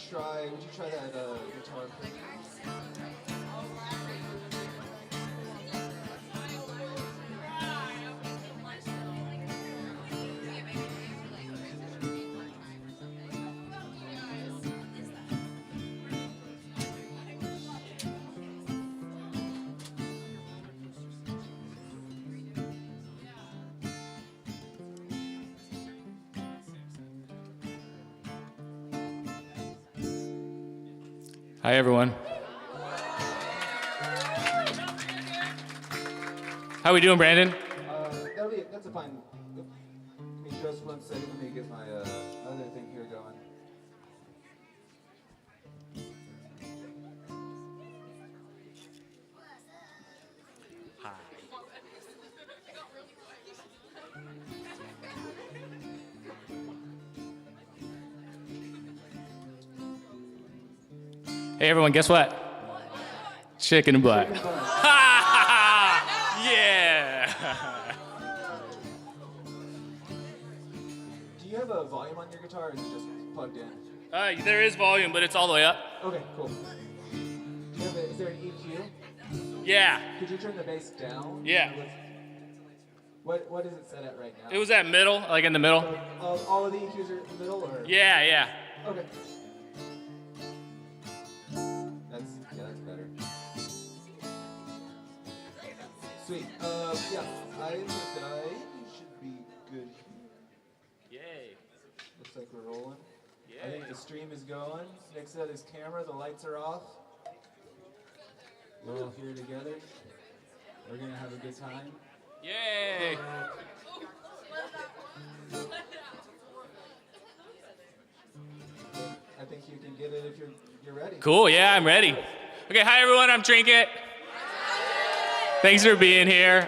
Would you try that guitar, please? Hi, everyone. How we doing, Brandon? That's a fine. Give me just 1 second. Let me get my other thing here going. Hi. Hey, everyone, guess what? Chicken and butt. Yeah! Do you have a volume on your guitar, or is it just plugged in? There is volume, but it's all the way up. Okay, cool. Is there an EQ? Yeah. Could you turn the bass down? Yeah. What is it set at right now? It was at middle, like in the middle. So, all of the EQs are in the middle, or? Yeah. Okay. That's better. Sweet. Yeah, I think that I should be good. Yay. Looks like we're rolling. Yay. I think the stream is going. Next to this camera, the lights are off. We're all here together. We're gonna have a good time. Yay. I think you can get it if you're ready. Cool, yeah, I'm ready. Okay, hi everyone, I'm Trinket. Thanks for being here.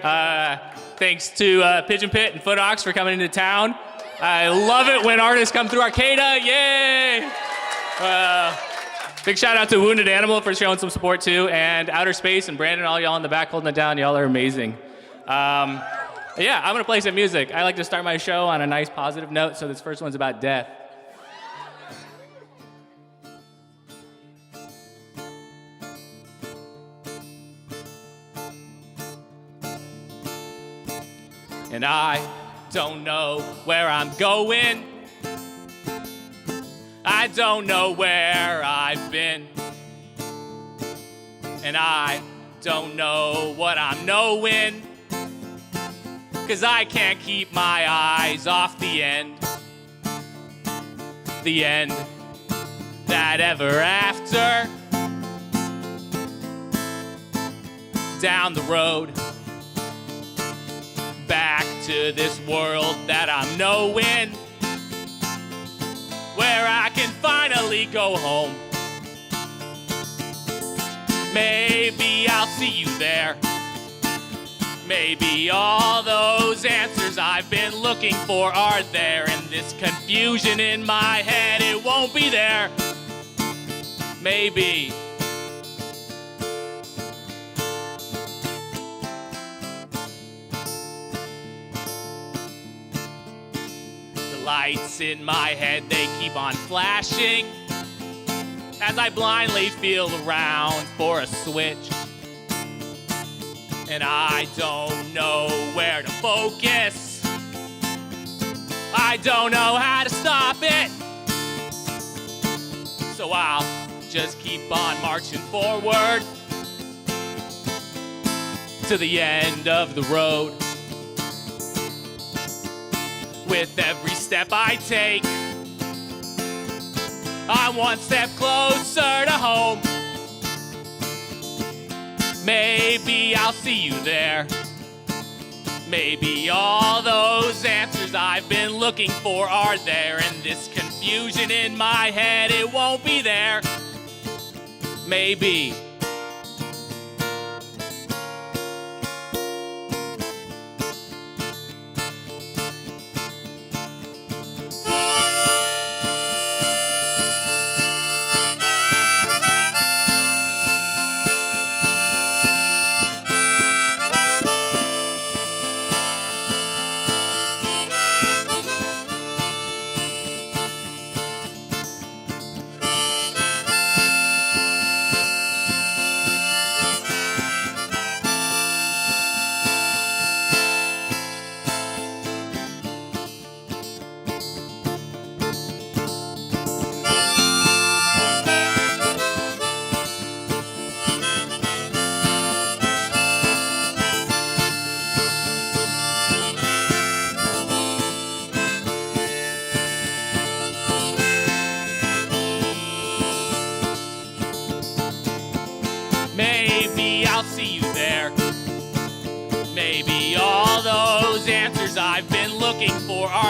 Thanks to Pigeon Pit and Footox for coming into town. I love it when artists come through Arcata, yay! Big shout out to Wounded Animal for showing some support too, and Outer Space and Brandon, all y'all in the back holding it down, y'all are amazing. Yeah, I'm gonna play some music. I like to start my show on a nice positive note, so this first one's about death. And I don't know where I'm going. I don't know where I've been. And I don't know what I'm knowing. 'Cause I can't keep my eyes off the end. The end. That ever after. Down the road. Back to this world that I'm knowing, where I can finally go home. Maybe I'll see you there. Maybe all those answers I've been looking for are there. And this confusion in my head, it won't be there. Maybe. Lights in my head, they keep on flashing as I blindly feel around for a switch. And I don't know where to focus. I don't know how to stop it. So I'll just keep on marching forward to the end of the road. With every step I take, I'm one step closer to home. Maybe I'll see you there. Maybe all those answers I've been looking for are there. And this confusion in my head, it won't be there. Maybe.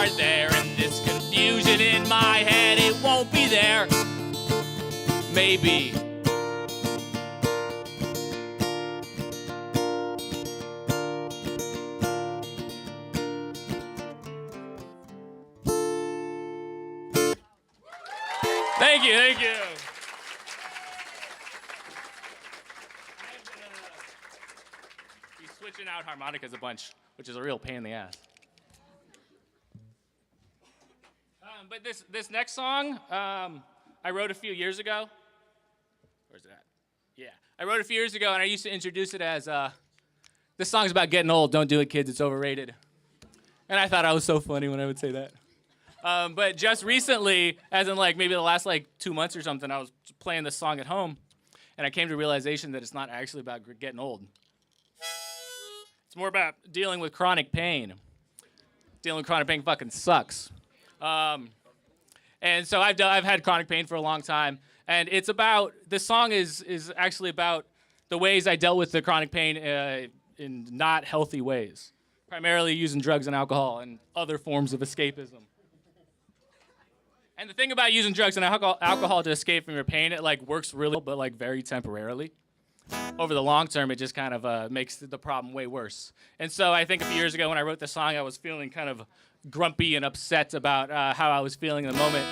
aren't there, and this confusion in my head, it won't be there. Maybe. Thank you, thank you. He's switching out harmonicas a bunch, which is a real pain in the ass. But this next song, I wrote a few years ago. Where's it at? Yeah, I wrote it a few years ago, and I used to introduce it as, this song's about getting old. Don't do it, kids. It's overrated. And I thought I was so funny when I would say that. But just recently, as in like maybe the last like 2 months or something, I was playing this song at home, and I came to the realization that it's not actually about getting old. It's more about dealing with chronic pain. Dealing with chronic pain fucking sucks. And so I've had chronic pain for a long time, and it's about, this song is actually about the ways I dealt with the chronic pain in not healthy ways, primarily using drugs and alcohol and other forms of escapism. And the thing about using drugs and alcohol to escape from your pain, it like works really well, but like very temporarily. Over the long term, it just kind of makes the problem way worse. And so I think a few years ago when I wrote this song, I was feeling kind of grumpy and upset about how I was feeling in the moment,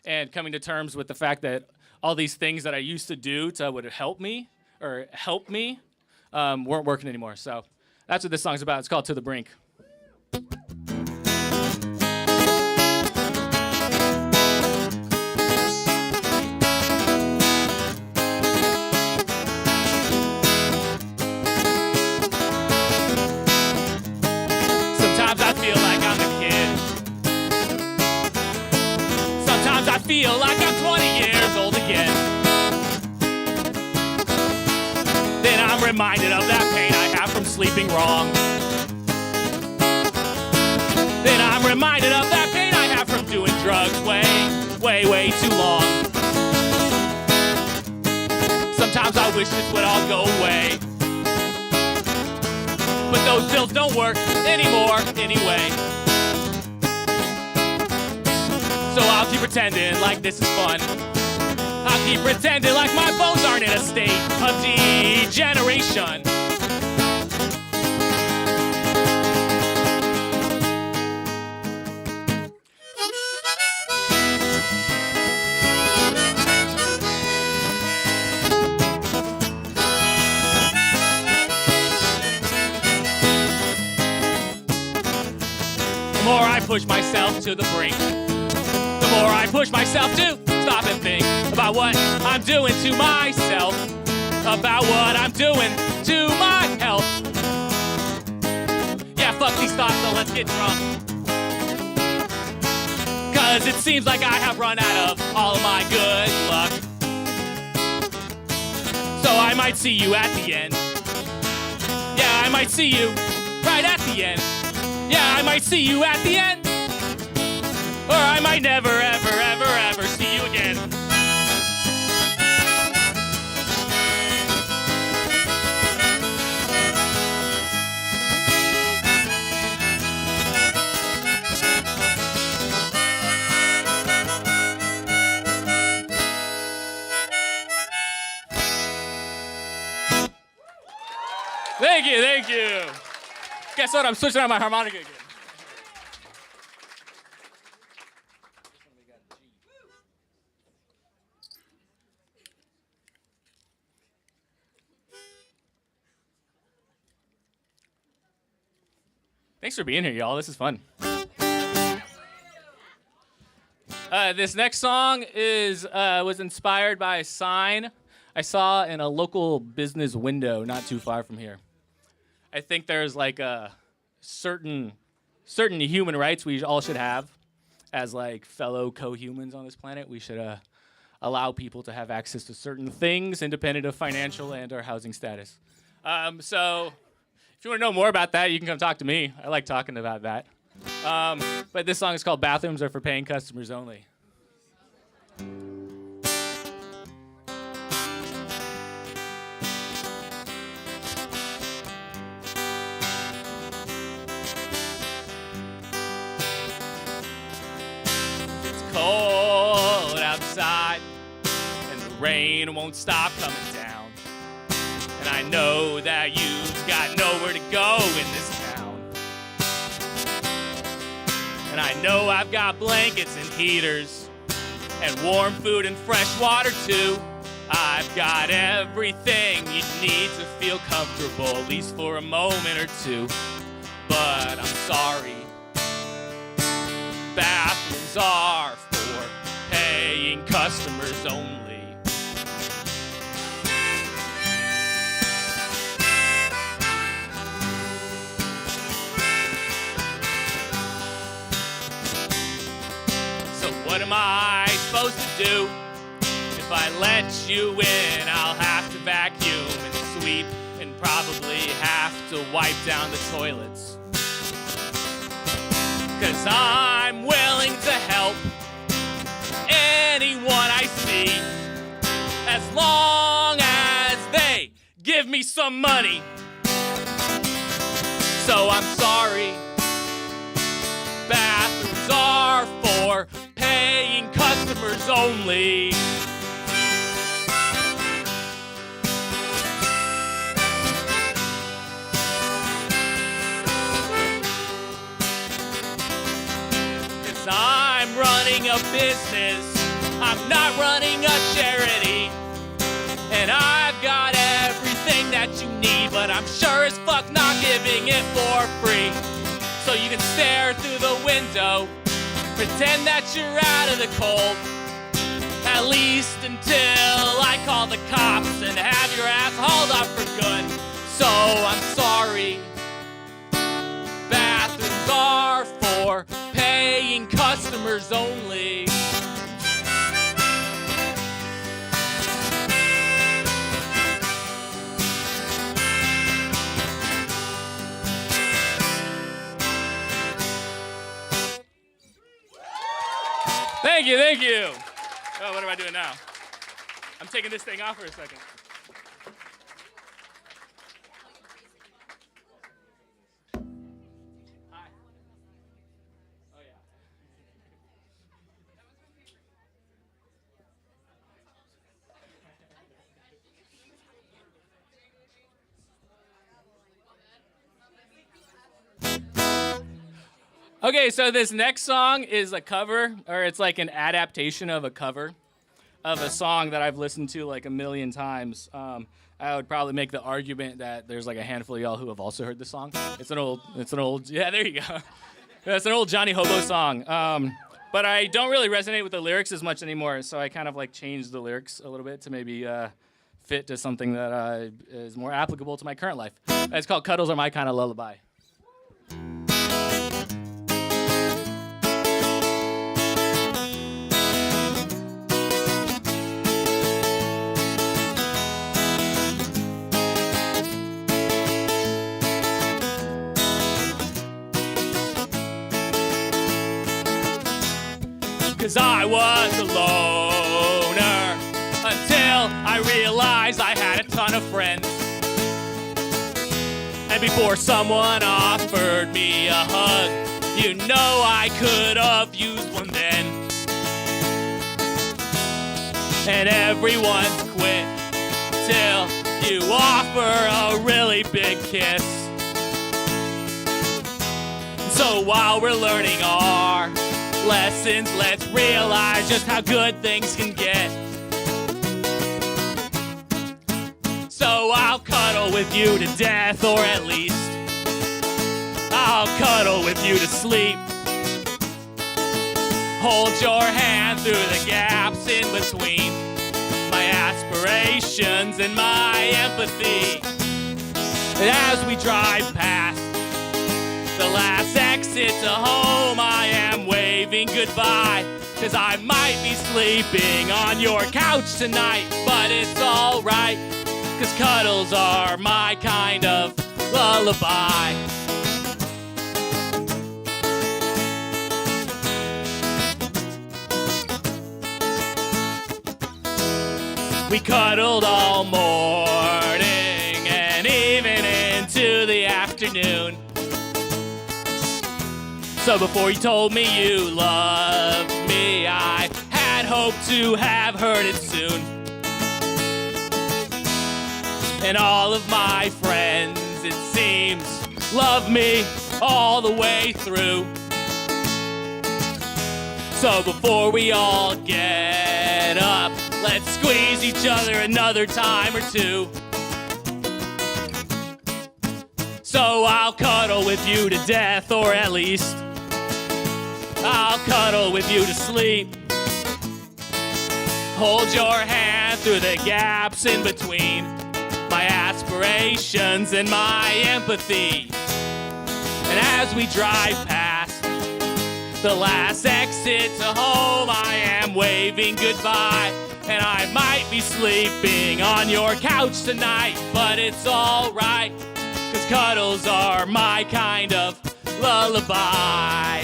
and coming to terms with the fact that all these things that I used to do would help me weren't working anymore. So that's what this song's about. It's called To the Brink. Sometimes I feel like I'm a kid. Sometimes I feel like I'm 20 years old again. Then I'm reminded of that pain I have from sleeping wrong. Then I'm reminded of that pain I have from doing drugs way too long. Sometimes I wish this would all go away, but those pills don't work anymore anyway. So I'll keep pretending like this is fun. I'll keep pretending like my bones aren't in a state of degeneration. The more I push myself to the brink, the more I push myself to stop and think about what I'm doing to myself, about what I'm doing to my health. Yeah, fuck these thoughts, so let's get drunk. Cause it seems like I have run out of all of my good luck. So I might see you at the end. Yeah, I might see you right at the end. Yeah, I might see you at the end. Or I might never, ever, ever, ever see you again. Thank you, thank you. Guess what? I'm switching out my harmonica again. Thanks for being here, y'all. This is fun. This next song was inspired by a sign I saw in a local business window not too far from here. I think there's like a certain human rights we all should have as like fellow co-humans on this planet. We should allow people to have access to certain things independent of financial and or housing status. So if you want to know more about that, you can come talk to me. I like talking about that. But this song is called Bathrooms Are for Paying Customers Only. cold outside, and the rain won't stop coming down. And I know that you've got nowhere to go in this town. And I know I've got blankets and heaters, and warm food and fresh water too. I've got everything you need to feel comfortable, at least for a moment or two. But I'm sorry, bathrooms are for paying customers only. So what am I supposed to do? If I let you in, I'll have to vacuum and sweep and probably have to wipe down the toilets. 'Cause I'm willing to help anyone I see, as long as they give me some money. So I'm sorry, bathrooms are for paying customers only. I'm running a business, I'm not running a charity. And I've got everything that you need, but I'm sure as fuck not giving it for free. So you can stare through the window, pretend that you're out of the cold, at least until I call the cops and have your ass hauled up for good. So I'm sorry, bathrooms are for paying customers only. Thank you. Oh, what am I doing now? I'm taking this thing off for a second. Hi. Oh, yeah. Okay, so this next song is a cover, or it's like an adaptation of a cover of a song that I've listened to like a million times. I would probably make the argument that there's like a handful of y'all who have also heard this song. It's an old, yeah, there you go. It's an old Johnny Hobo song. But I don't really resonate with the lyrics as much anymore, so I kind of like changed the lyrics a little bit to maybe fit to something that is more applicable to my current life. It's called Cuddles Are My Kind of Lullaby. 'Cause I was a loner until I realized I had a ton of friends. And before someone offered me a hug, you know I could have used one then. And everyone's quit till you offer a really big kiss. So while we're learning our lessons, let's realize just how good things can get. So I'll cuddle with you to death, or at least I'll cuddle with you to sleep. Hold your hand through the gaps in between my aspirations and my empathy. And as we drive past the last exit to home, I am waving goodbye, 'cause I might be sleeping on your couch tonight, but it's alright, 'cause cuddles are my kind of lullaby. We cuddled all morning and even into the afternoon. So before you told me you loved me, I hope to have heard it soon. And all of my friends, it seems, love me all the way through. So before we all get up, let's squeeze each other another time or two. So I'll cuddle with you to death, or at least I'll cuddle with you to sleep. Hold your hand through the gaps in between my aspirations and my empathy. And as we drive past the last exit to home, I am waving goodbye. And I might be sleeping on your couch tonight, but it's alright, 'cause cuddles are my kind of lullaby.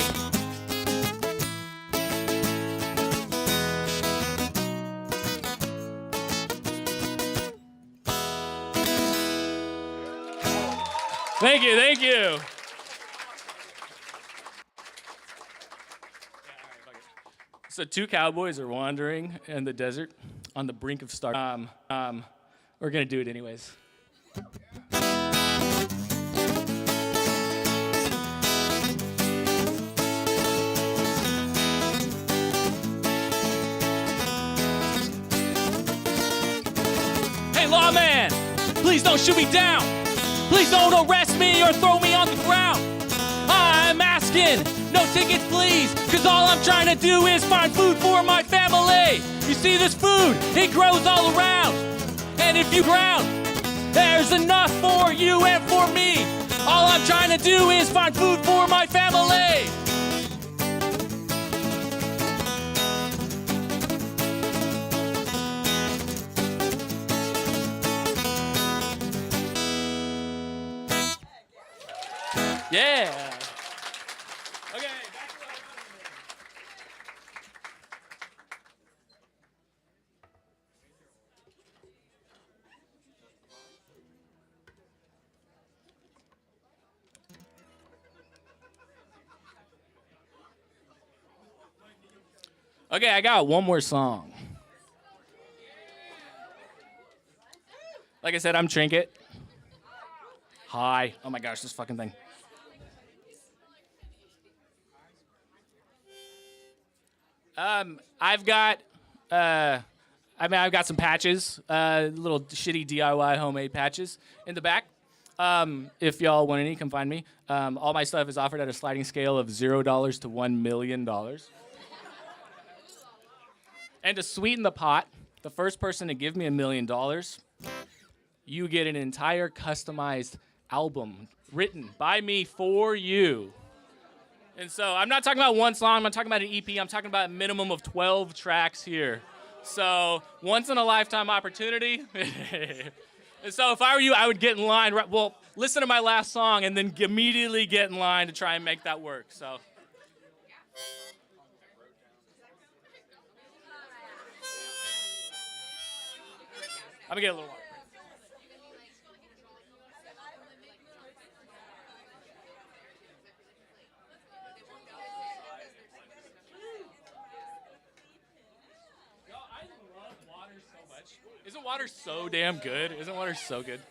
Thank you, thank you. So 2 cowboys are wandering in the desert on the brink of starvation. We're gonna do it anyways. Hey, lawman, please don't shoot me down. Please don't arrest me or throw me on the ground. I'm asking, no tickets please, 'cause all I'm trying to do is find food for my family. You see this food, it grows all around. And if you drown, there's enough for you and for me. All I'm trying to do is find food for my family. Yeah. Okay. Okay, I got one more song. Like I said, I'm Trinket. Hi. Oh my gosh, this fucking thing. I've got some patches, little shitty DIY homemade patches in the back. If y'all want any, come find me. All my stuff is offered at a sliding scale of $0 to $1 million. And to sweeten the pot, the first person to give me $1 million, you get an entire customized album written by me for you. And so I'm not talking about one song, I'm not talking about an EP, I'm talking about a minimum of 12 tracks here. So once in a lifetime opportunity. And so if I were you, I would get in line. Well, listen to my last song and then immediately get in line to try and make that work. So. I'm gonna get a little water. Isn't water so damn good? Isn't water so good?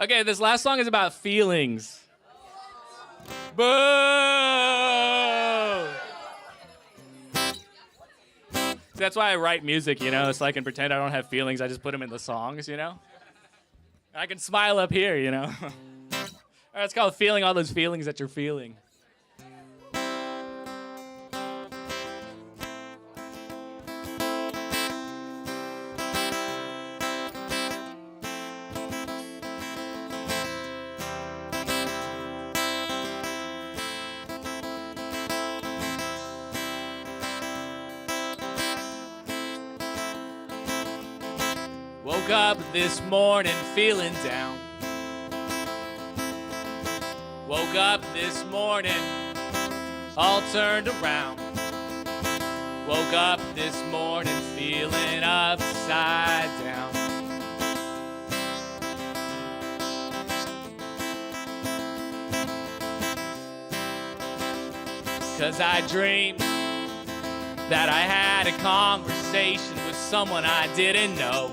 Okay, this last song is about feelings. Boo! That's why I write music, you know, so I can pretend I don't have feelings. I just put them in the songs, you know? I can smile up here, you know? It's called feeling all those feelings that you're feeling. Woke up this morning feeling down. Woke up this morning all turned around. Woke up this morning feeling upside down. 'cause I dreamed that I had a conversation with someone I didn't know.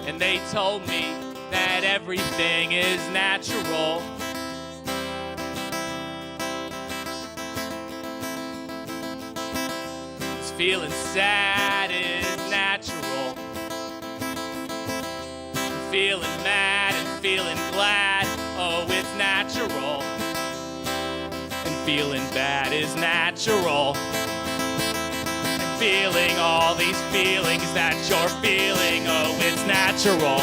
And they told me that everything is natural. Feeling sad is natural. Feeling mad and feeling glad, oh, it's natural. And feeling bad is natural. And feeling all these feelings that you're feeling, oh, it's natural.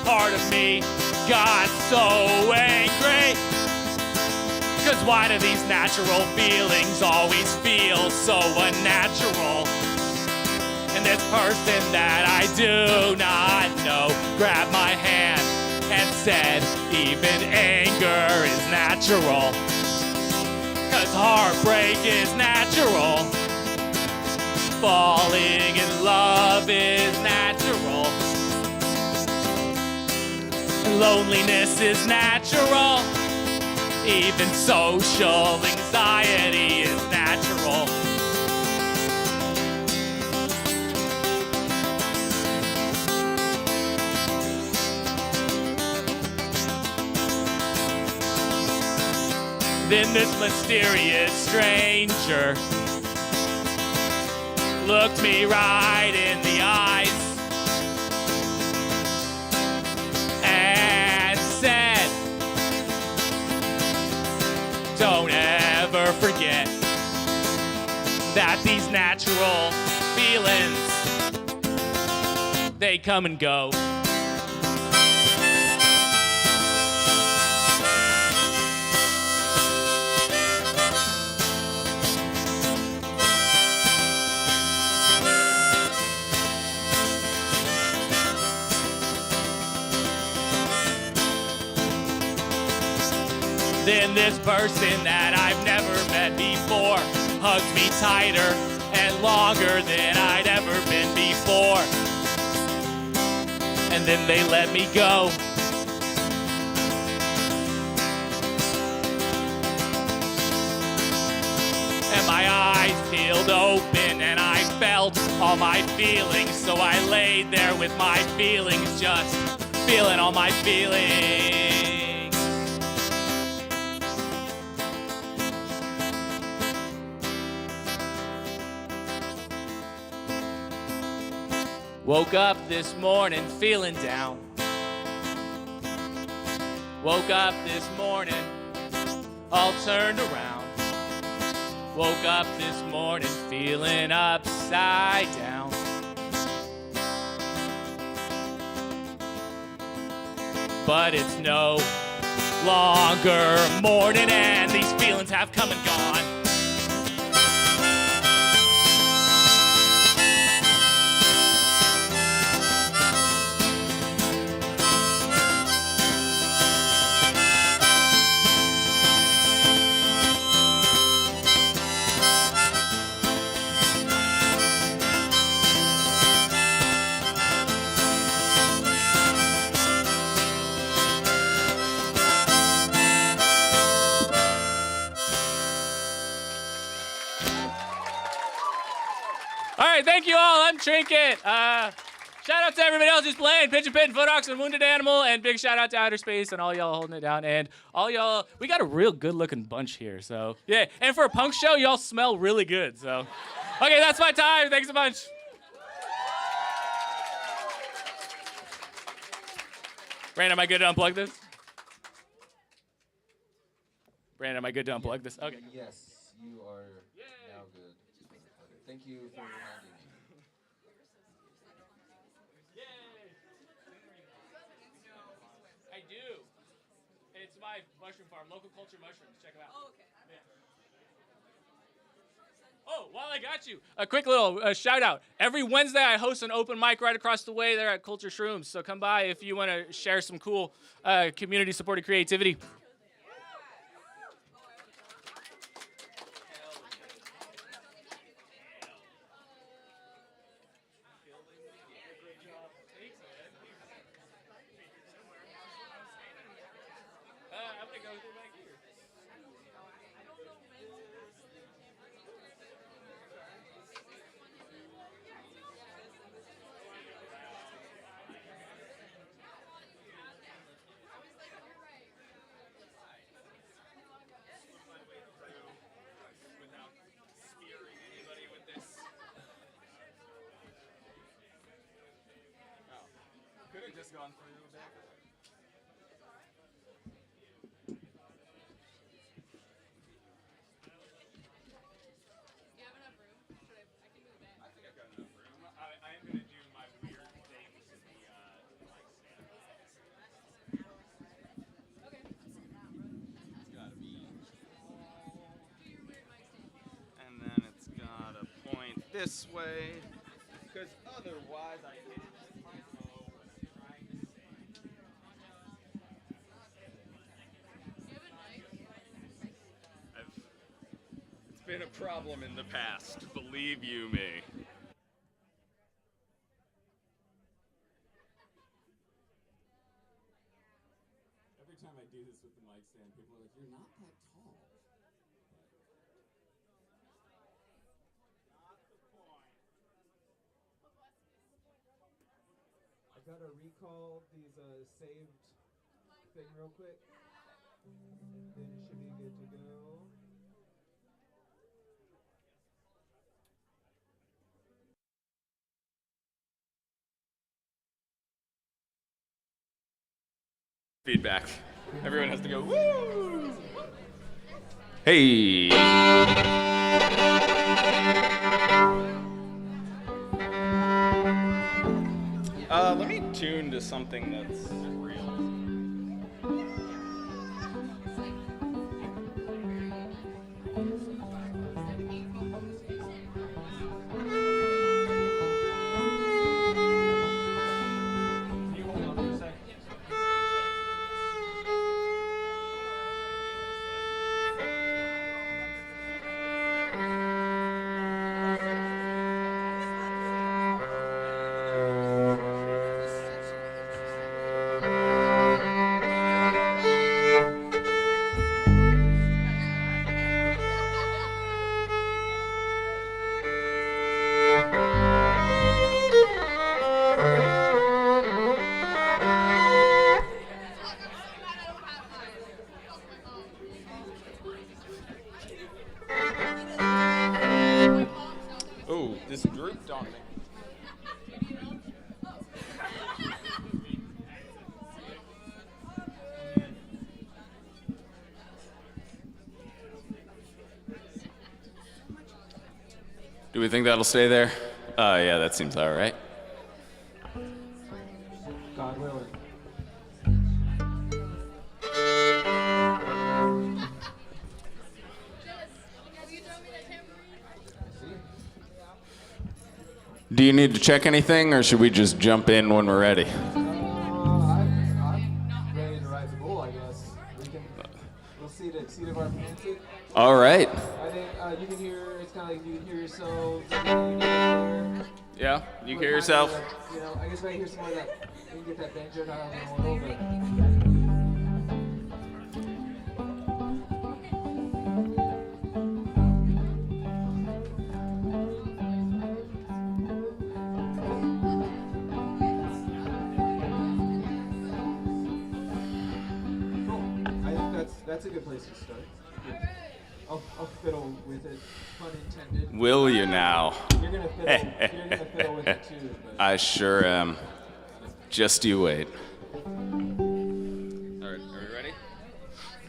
Part of me got so angry, 'cause why do these natural feelings always feel so unnatural? And this person that I do not know grabbed my hand and said, even anger is natural, 'cause heartbreak is natural, falling in love is natural, loneliness is natural, even social anxiety is natural. Then this mysterious stranger looked me right in the eyes and said, don't ever forget that these natural feelings, they come and go. Then this person that I've never met before hugged me tighter and longer than I'd ever been before. And then they let me go. And my eyes peeled open and I felt all my feelings. So I laid there with my feelings, just feeling all my feelings. Woke up this morning feeling down. Woke up this morning all turned around. Woke up this morning feeling upside down. But it's no longer morning and these feelings have come and gone. All right, thank you all. I'm Trinket. Shout out to everybody else who's playing. Pigeon, Pit, and Footox, and Wounded Animal, and big shout out to Outer Space and all y'all holding it down. And all y'all, we got a real good-looking bunch here. So yeah, and for a punk show, y'all smell really good. So okay, that's my time. Thanks a bunch. Brandon, am I good to unplug this? Brandon, am I good to unplug this? Okay. Yes, you are now good. Okay, thank you for reminding me. I do. It's my mushroom farm, local culture mushrooms. Check them out. Oh, okay. Yeah. Oh, while I got you, a quick little shout out. Every Wednesday I host an open mic right across the way there at Culture Shrooms. So come by if you want to share some cool community supported creativity. run through a bit? Do you have enough room? I can move in. I think I've got enough room. I am going to do my weird things in the mic stand. Okay. It's got to be. Do your weird mic stand. And then it's got to point this way. Because otherwise I hit my toe when I'm trying to sing. Do you have a knife? It's been a problem in the past, believe you me. Every time I do this with the mic stand, people are like, "You're not that tall." I gotta recall these saved thing real quick. Then it should be good to go. Feedback. Everyone has to go, woo! Hey! Let me tune to something that's real. Can you hold on for a sec? Oh, this drooped on me. Do we think that'll stay there? Yeah, that seems all right. God willing. Do you need to check anything, or should we just jump in when we're ready? I'm ready to ride the bull, I guess. We'll see if our pants it. All right. I think you can hear, it's kind of like you can hear yourselves. You can hear Yeah, you But hear kinda yourself? like, you know, I guess if I hear some more of that, we can get that banjo out of the oil, but. I think that's a good place to start. I'll fiddle with it, pun intended. Will you now? You're gonna fiddle with it too. But I sure am. Just you wait. All right, are we ready?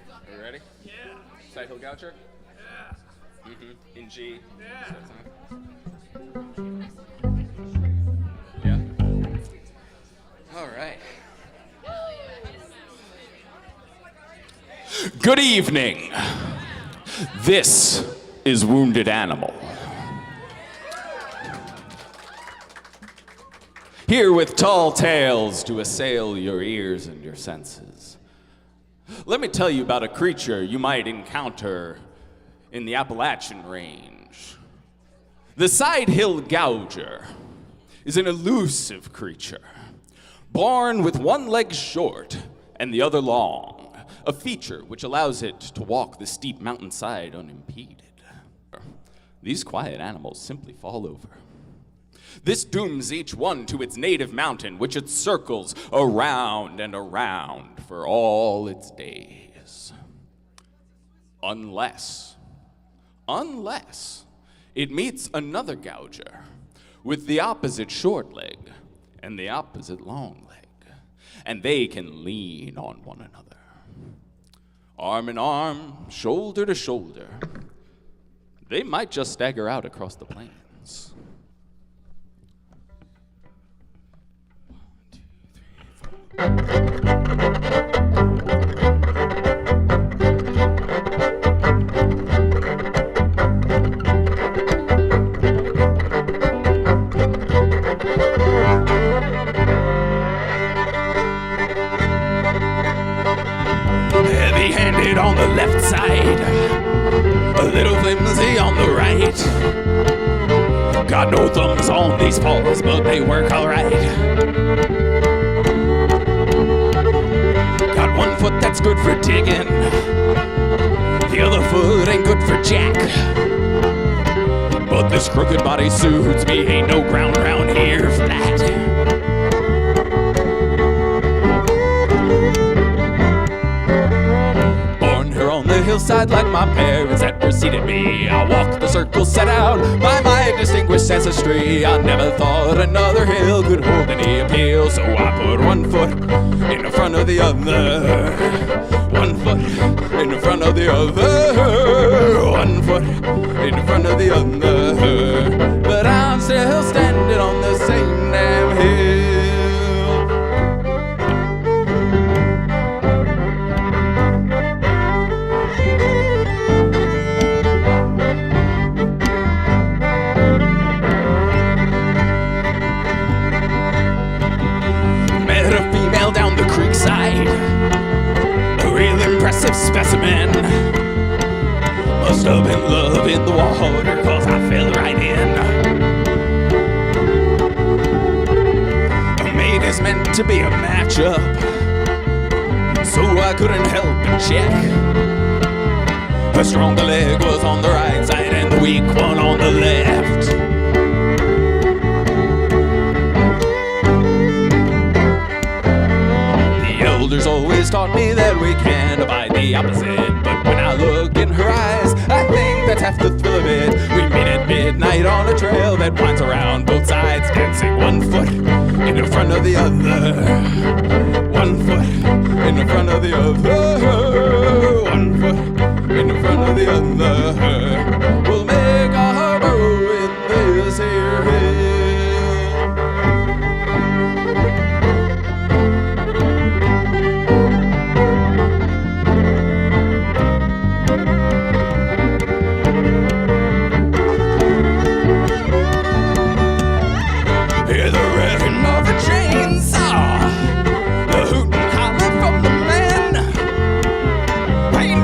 Are we ready? Yeah. Side hill goucher? Yeah. Mm-hmm. In G. Yeah. Yeah. All right. Good evening. This is Wounded Animal. Here with tall tales to assail your ears and your senses. Let me tell you about a creature you might encounter in the Appalachian Range. The side hill gouger is an elusive creature, born with one leg short and the other long, a feature which allows it to walk the steep mountainside unimpeded. These quiet animals simply fall over. This dooms each one to its native mountain, which it circles around and around for all its days. Unless it meets another gouger with the opposite short leg and the opposite long leg. and they can lean on one another. Arm in arm, shoulder to shoulder, they might just stagger out across the plains. 1, 2, 3, 4. Heavy-handed on the left side, a little flimsy on the right. Got no thumbs on these paws, but they work alright. Got one foot that's good for digging, the other foot ain't good for jack. But this crooked body suits me, ain't no ground round here flat. Hillside like my parents had preceded me. I walk the circle set out by my distinguished ancestry. I never thought another hill could hold any appeal, so I put one foot in front of the other, one foot in front of the other, one foot in front of the other. But I'm still standing on the same damn hill. Down the creekside, a real impressive specimen. Must have been love in the water, cause I fell right in. A mate is meant to be a matchup, so I couldn't help but check. The stronger leg was on the right side and the weak one on the left. Elders always taught me that we can't abide the opposite, but when I look in her eyes, I think that's half the thrill of it. We meet at midnight on a trail that winds around both sides, dancing one foot in front of the other, one foot in front of the other, one foot in front of the other. We'll make our burrow in this here hill.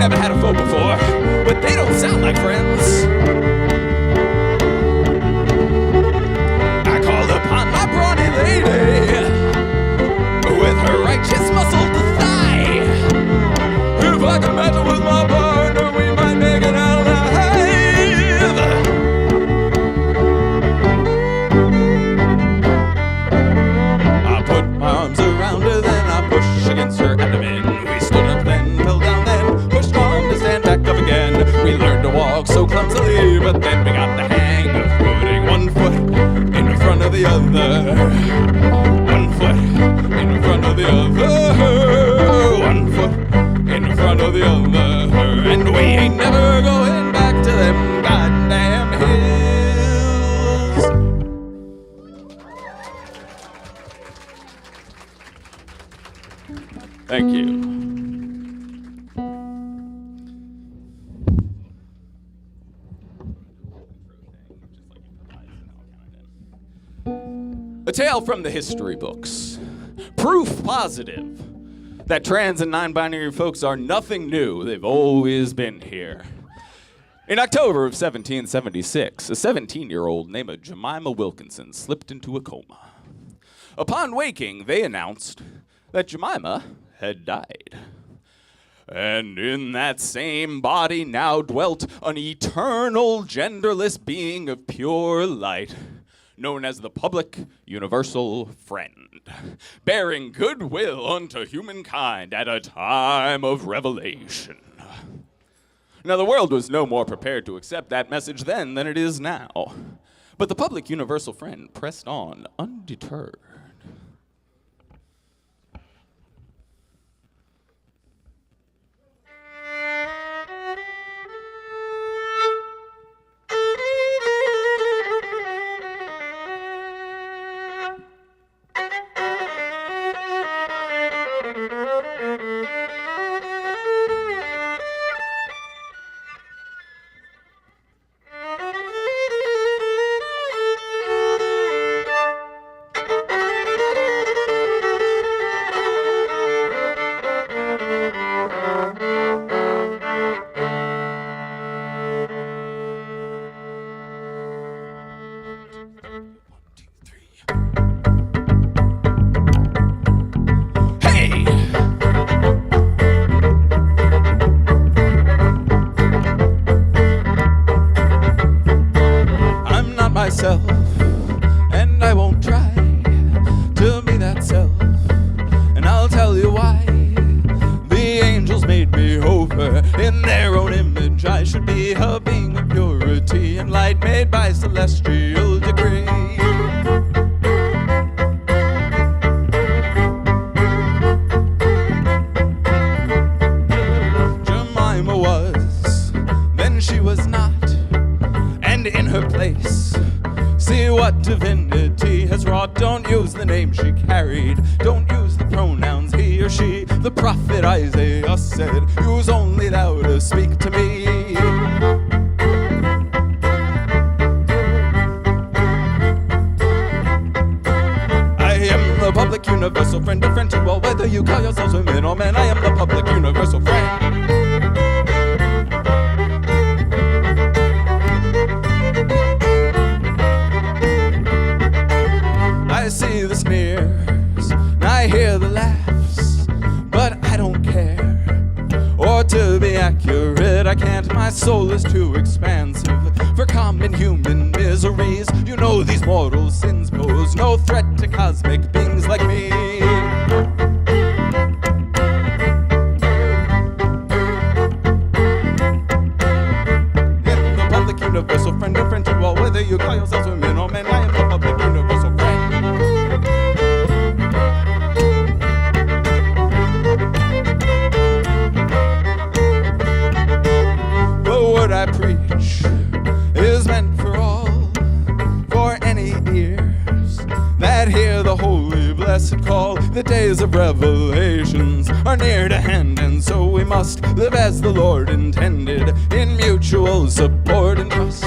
Never had a foe before, but they don't sound like friends. I called upon my brawny lady with her righteous muscle to thigh. If I could match with my partner, we might make it out alive. I put my arms around her, then I push against her abdomen. We stood up, then fell down, then stand back up again. We learned to walk so clumsily, but then we got the hang of putting one foot in front of the other, one foot in front of the other, one foot in front of the other, and we ain't never going back to them goddamn hills. Thank you. A tale from the history books. Proof positive that trans and non-binary folks are nothing new. They've always been here. In October of 1776, a 17-year-old named Jemima Wilkinson slipped into a coma. Upon waking, they announced that Jemima had died. And in that same body now dwelt an eternal, genderless being of pure light, known as the public universal friend, bearing goodwill unto humankind at a time of revelation. Now, the world was no more prepared to accept that message then than it is now, but the public universal friend pressed on undeterred. and I won't try to be that self. And I'll tell you why. The angels made me over in their own image. I should be a being of purity and light, made by celestial decree. Jemima was, then she was not, and in her place, see what divinity has wrought. Don't use the name she carried, don't use the pronouns he or she. The prophet Isaiah said, use only thou to speak to me. I am the public universal friend, a friend to all, whether you call yourselves women or men. I am the public universal friend. I see the sneers, I hear the laughs, but I don't care. Or to be accurate, I can't, my soul is too expansive for common human miseries. You know these mortal sins pose no threat to cosmic beings like me. In the public universal friend, a friend to all, whether you call yourselves women or men. I am the public universal friend. What I preach is meant for all, for any ears that hear the holy blessed call. The days of revelations are near to hand, and so we must live as the Lord intended, in mutual support and trust.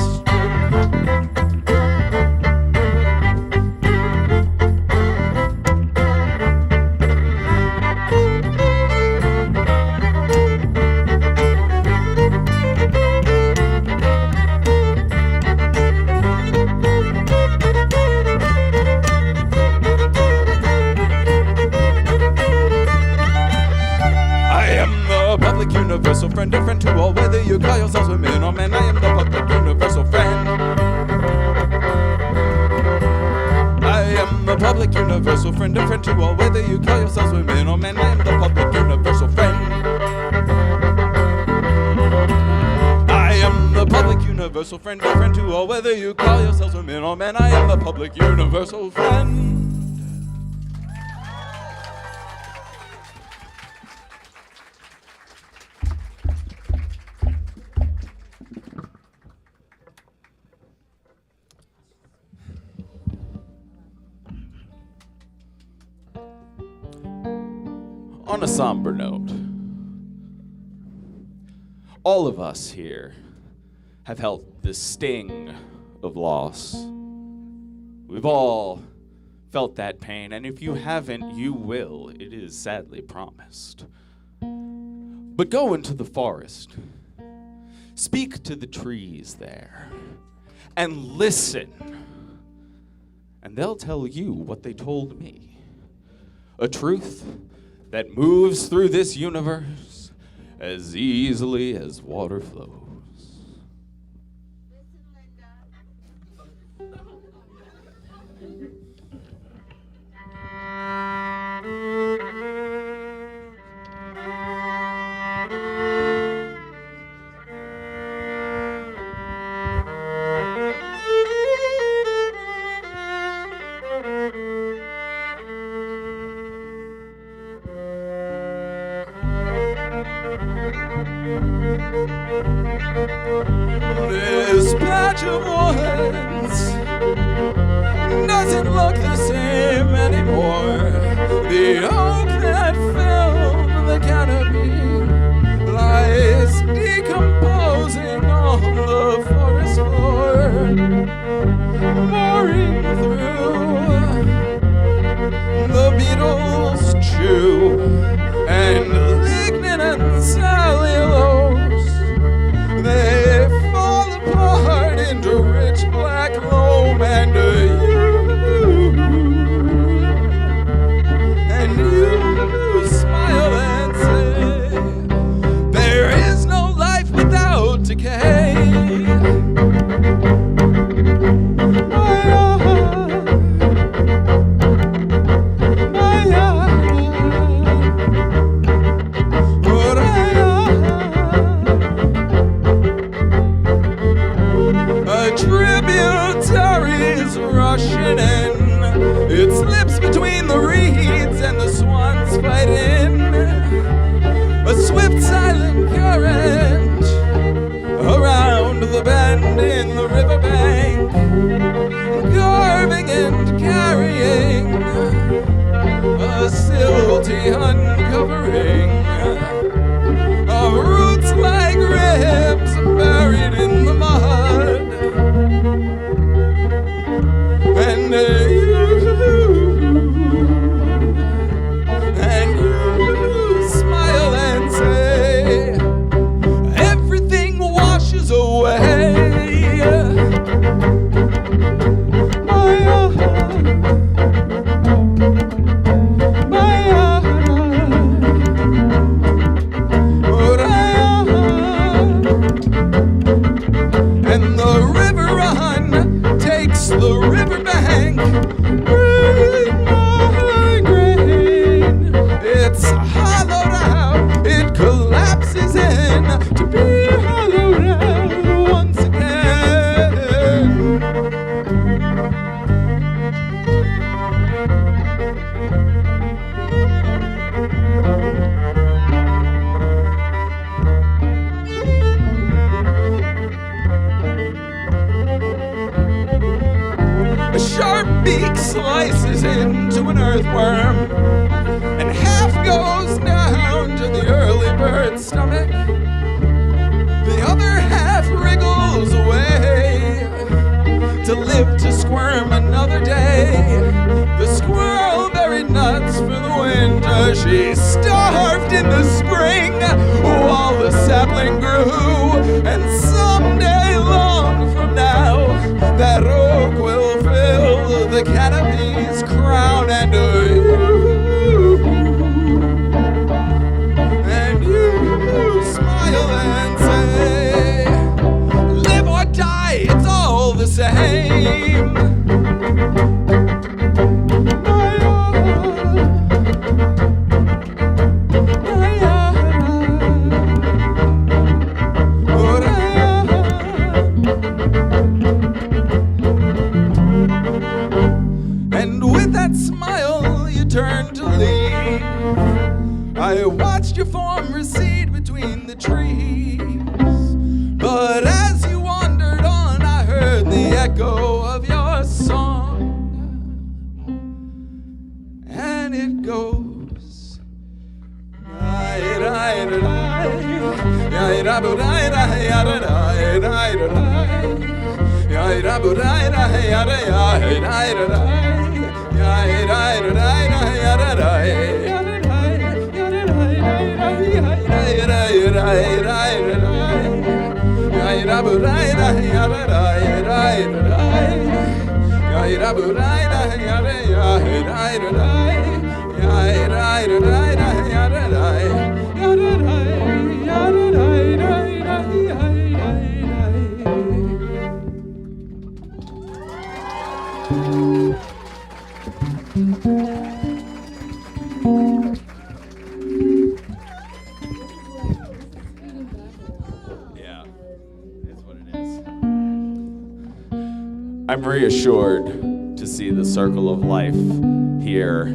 Universal friend, a friend to all, whether you call yourselves women or men. I am the public universal friend. I am the public universal friend, a friend to all, whether you call yourselves women or men. I am the public universal friend. I am the public universal friend, a friend to all, whether you call yourselves women or men. I am the public universal friend. On a somber note, all of us here have felt the sting of loss. We've all felt that pain, and if you haven't, you will. It is sadly promised. But go into the forest, speak to the trees there, and listen, and they'll tell you what they told me. A truth that moves through this universe as easily as water flows. This patch of woods doesn't look the same anymore. The oak that filled the canopy lies decomposing on the forest floor, boring through the beetles chew and lignin and cellulose. They fall apart into rich black loam, and you rushing in. It slips between the reeds and the swans fight in. A swift, silent current around the bend in the riverbank, carving and carrying a silty uncovering of roots like ribs buried in the mud. And you smile and say, everything washes away. And the river run takes the riverbank, bring my grain. It's hollowed out, it collapses in to be hollowed out once again. A sharp beak slices into an earthworm, and half goes down to the early bird's stomach. The other half wriggles away to live to squirm another day. The squirrel buried nuts for the winter. She starved in the spring while the sapling grew. And someday long from now, that oak will fill the canopy's crown. And you smile and say, live or die, it's all the same. And with that smile you turn to leave. I watched your form recede between the trees, but as you wandered on I heard the echo of your song. And it goes Yeah, it's what it is. I'm reassured to see the circle of life here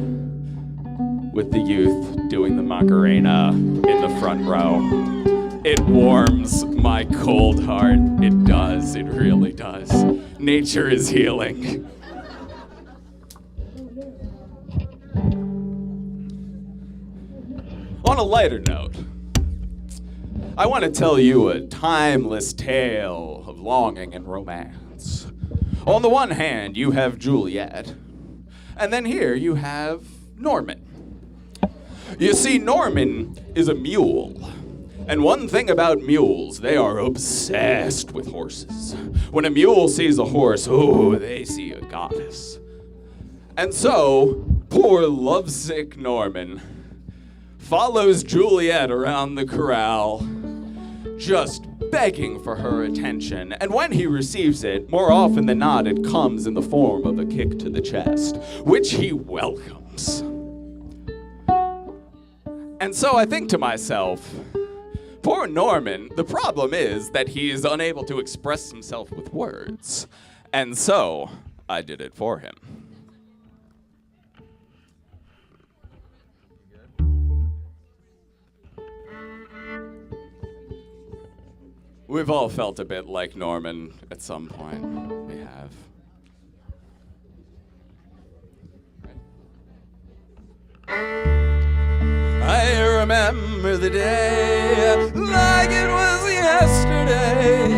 with the youth doing the Macarena in the front row. It warms my cold heart. It does. It really does. Nature is healing. On a lighter note, I want to tell you a timeless tale of longing and romance. On the one hand, you have Juliet, and then here you have Norman. You see, Norman is a mule. And one thing about mules, they are obsessed with horses. When a mule sees a horse, oh, they see a goddess. And so, poor lovesick Norman follows Juliet around the corral, just begging for her attention. And when he receives it, more often than not, it comes in the form of a kick to the chest, which he welcomes. And so I think to myself, poor Norman, the problem is that he is unable to express himself with words. And so I did it for him. We've all felt a bit like Norman at some point. We have. I remember the day like it was yesterday.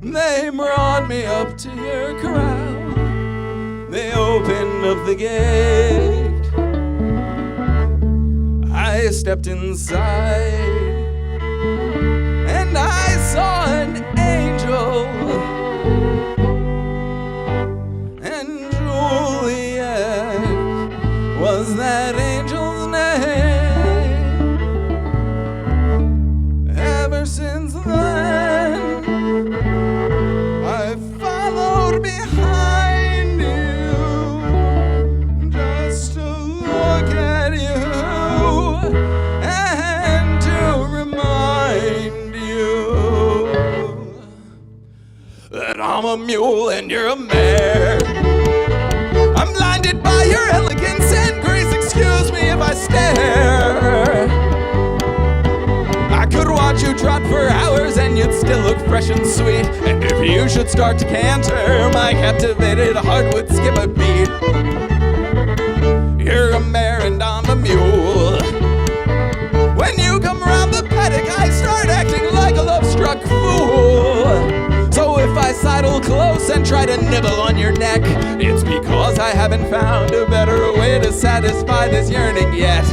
They brought me up to your corral. They opened up the gate. I stepped inside. And I saw an angel, and Juliet was that angel's name. Ever since then, I followed behind you just to look at you and to remind that I'm a mule and you're a mare. I'm blinded by your elegance and grace. Excuse me if I stare. I could watch you trot for hours and you'd still look fresh and sweet. And if you should start to canter, my captivated heart would skip a beat. You're a mare and I'm a mule. When you come around the paddock, I start acting like a love-struck fool. So if I sidle close and try to nibble on your neck, it's because I haven't found a better way to satisfy this yearning yet.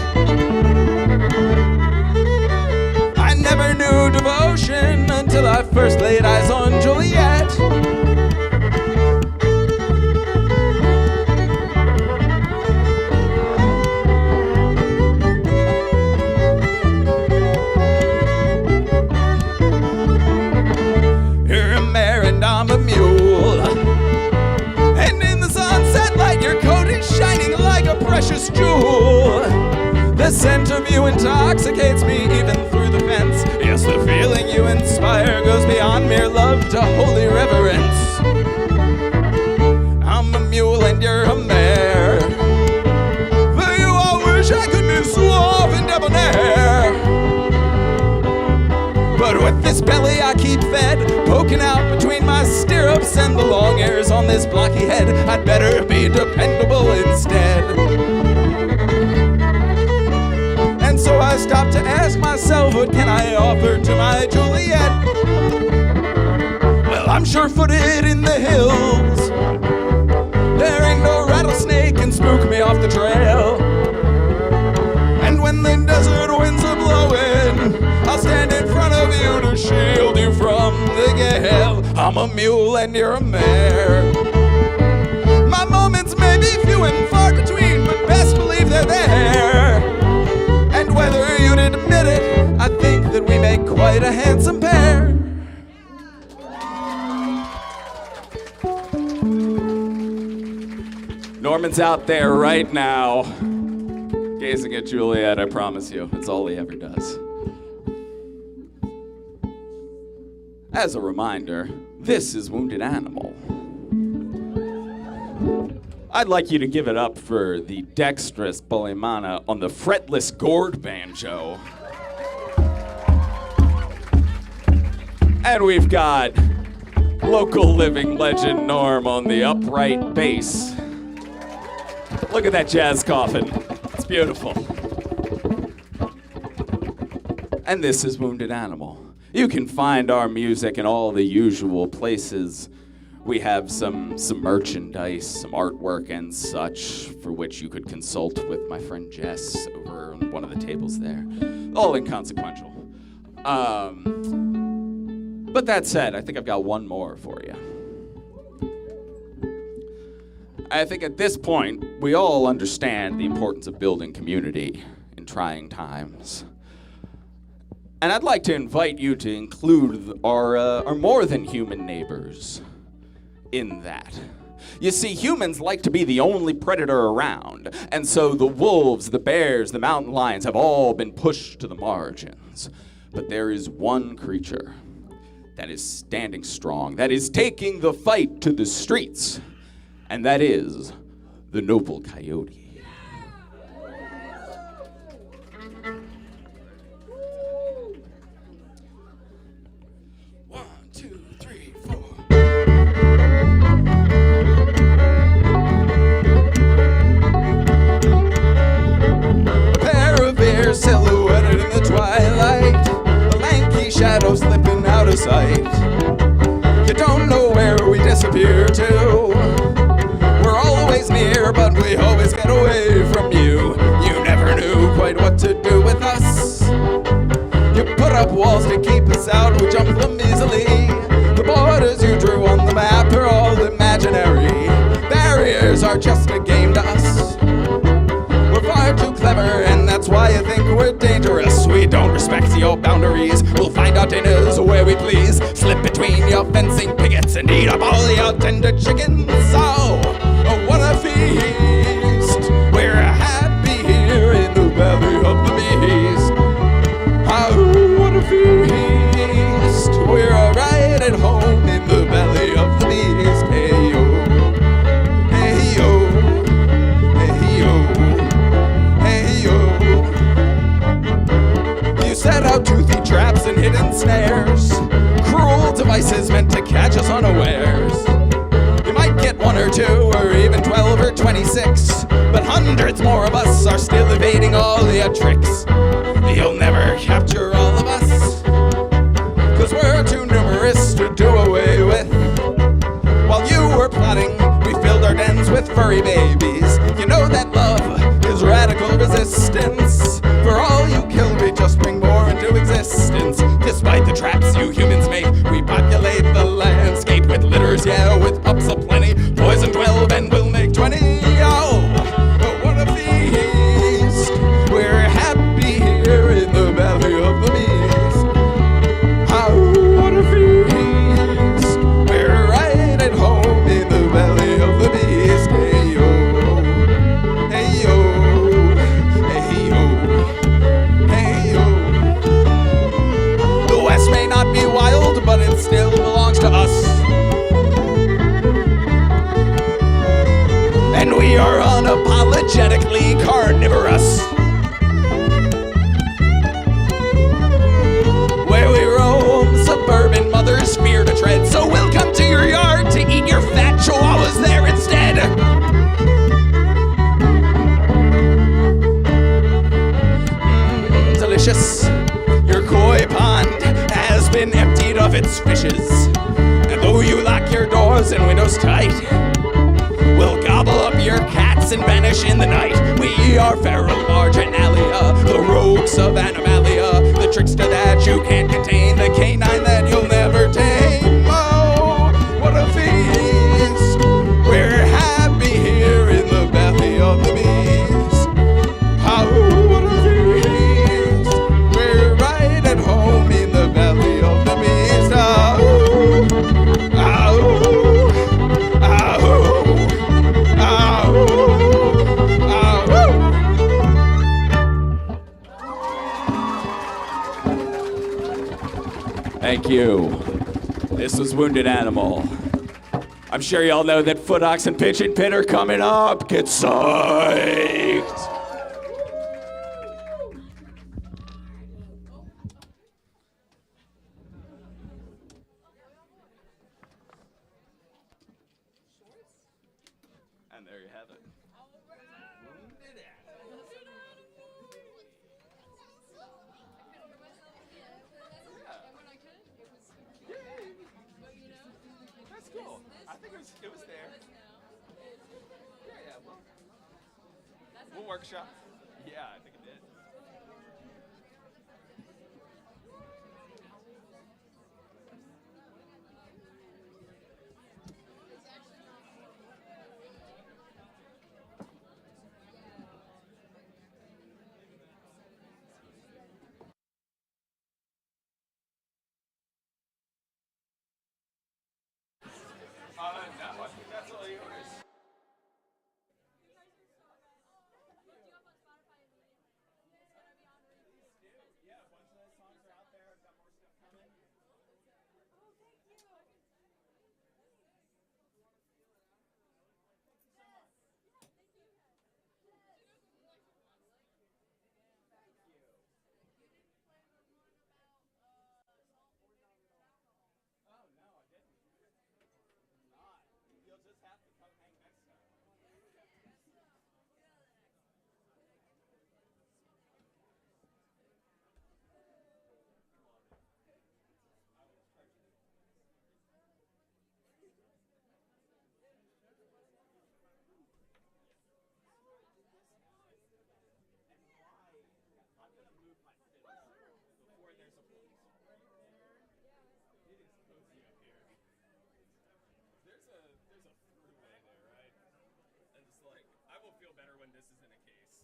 I never knew devotion until I first laid eyes on Juliet. I'm a mule, and in the sunset light your coat is shining like a precious jewel. The scent of you intoxicates me even through the fence. Yes, the feeling you inspire goes beyond mere love to holy reverence. I'm a mule and you're a mare. For you I wish I could be suave and debonair. But with this belly I keep fed, poking out between my stirrups and the long hairs on this blocky head, I'd better be dependable instead. And so I stop to ask myself, what can I offer to my Juliet? Well, I'm sure-footed in the hills. There ain't no rattlesnake can spook me off the trail. And when the desert winds are blowing, I'll stand in front of you to shield you from the gale. I'm a mule and you're a mare. My moments may be few and far between, but best believe they're there. And whether you'd admit it, I think that we make quite a handsome pair. Norman's out there right now, gazing at Juliet, I promise you. It's all he ever does. As a reminder, this is Wounded Animal. I'd like you to give it up for the dexterous Bulimana on the fretless gourd banjo. And we've got local living legend Norm on the upright bass. Look at that jazz coffin. It's beautiful. And this is Wounded Animal. You can find our music in all the usual places. We have some merchandise, some artwork and such, for which you could consult with my friend Jess over on one of the tables there. All inconsequential. But that said, I think I've got one more for you. I think at this point, we all understand the importance of building community in trying times. And I'd like to invite you to include our more than human neighbors in that. You see, humans like to be the only predator around, and so the wolves, the bears, the mountain lions have all been pushed to the margins. But there is one creature that is standing strong, that is taking the fight to the streets, and that is the noble coyote. One, two, three, four. A pair of ears silhouetted in the twilight, a lanky shadow slipping out of sight. You don't know where we disappear to. We're always near, but we always get away from you. You never knew quite what to do with us. You put up walls to keep us out, we jump them easily. The borders you drew on the map are all imaginary. Barriers are just a game to us. We're far too clever, and that's why you think we're dangerous. We don't respect your boundaries. We'll find our dinners where we please. Slip between your fencing pickets and eat up all your tender chickens. So, what a feast! We're happy here in the belly of the beast. Oh, what a feast! We're right at home in the belly of the beast. Hey yo, hey yo, hey yo, hey yo. You set out toothy traps and hidden snares, cruel devices meant to catch us unawares. You might get one or two, or even 12 or 26, but hundreds more of us are still evading all your tricks. You'll never capture all of us, 'cause we're too numerous to do away with. While you were plotting, we filled our dens with furry babies. You know that love is radical resistance. For all you kill, we just bring more into existence. Despite the traps you humans make, we populate the landscape with litters, yeah, with pups aplenty. Poison 12 and we'll make 20. Oh, what a feast! We're happy here in the belly of the beast. Oh, what a feast! We're right at home in the belly of the beast. Hey yo, hey yo, hey yo, hey yo. The West may not be wild, but it still belongs to us. And we are unapologetically carnivorous. Where we roam, suburban mothers fear to tread. So we'll come to your yard to eat your fat chihuahuas there instead. Delicious. Your koi pond has been emptied of its fishes. And though you lock your doors and windows tight, we'll gobble up your cats and vanish in the night. We are feral marginalia, the rogues of Animalia, the trickster that you can't contain, the canine that you'll never tame. Oh, what a feast! We're happy here in the belly of the beast. Oh, what a feast! We're right at home in the belly of the beast. Oh, oh, Thank you. This was Wounded Animal. I'm sure y'all know that Foot Ox and Pigeon Pit are coming up. Get psyched. And there you have it. That's cool. I think it was there. Yeah, we'll workshop. Yeah, I think it did. No, I think that's all yours. this is in a case.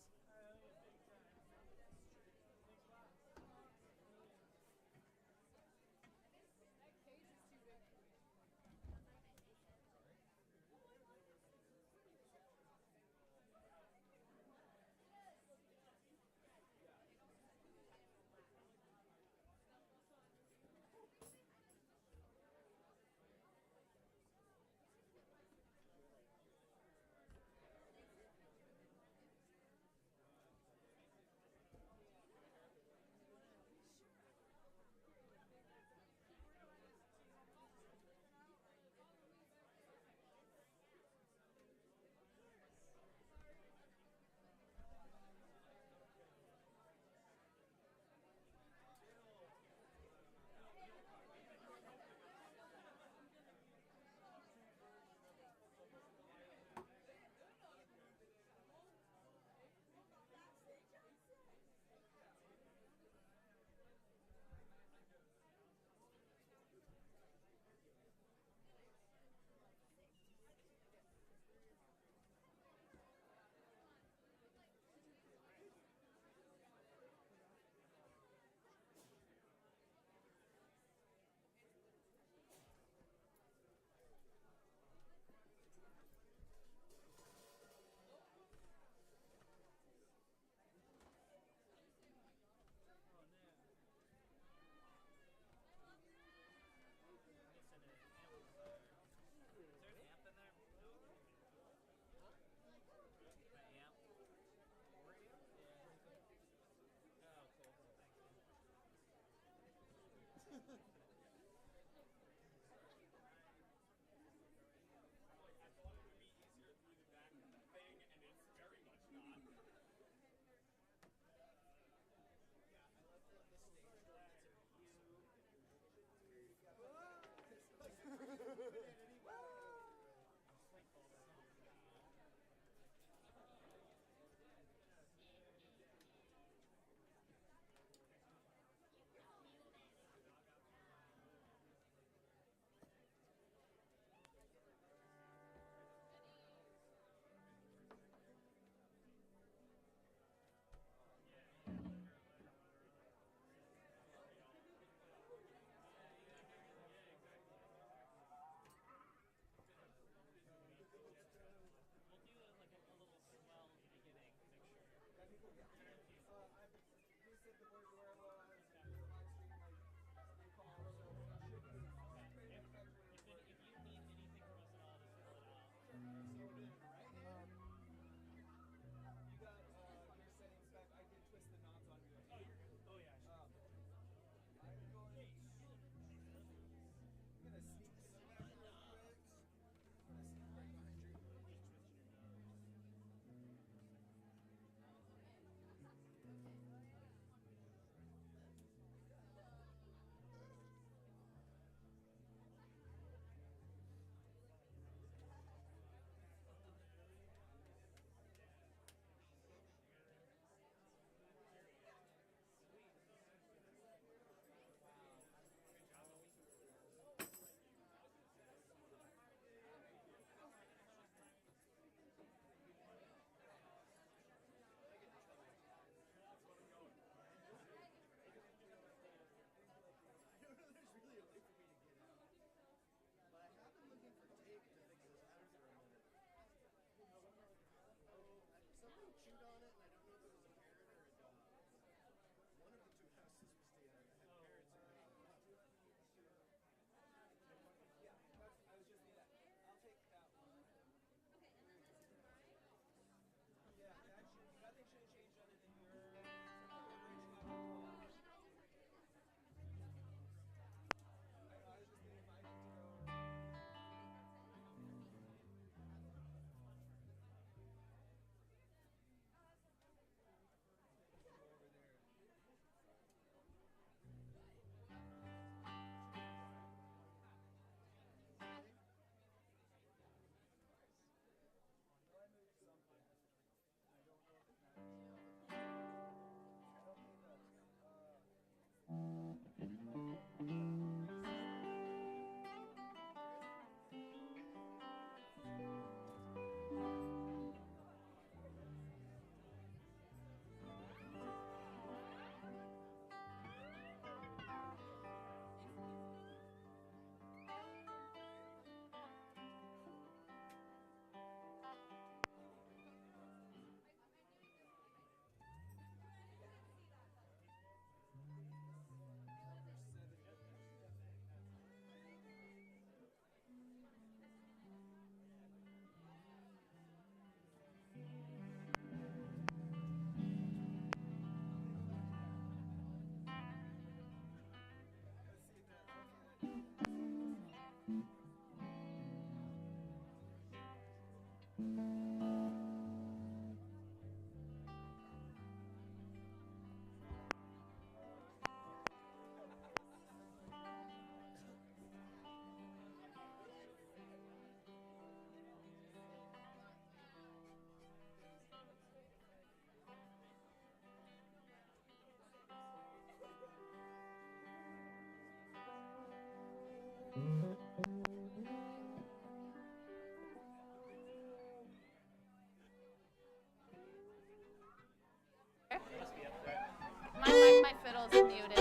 My fiddle's muted.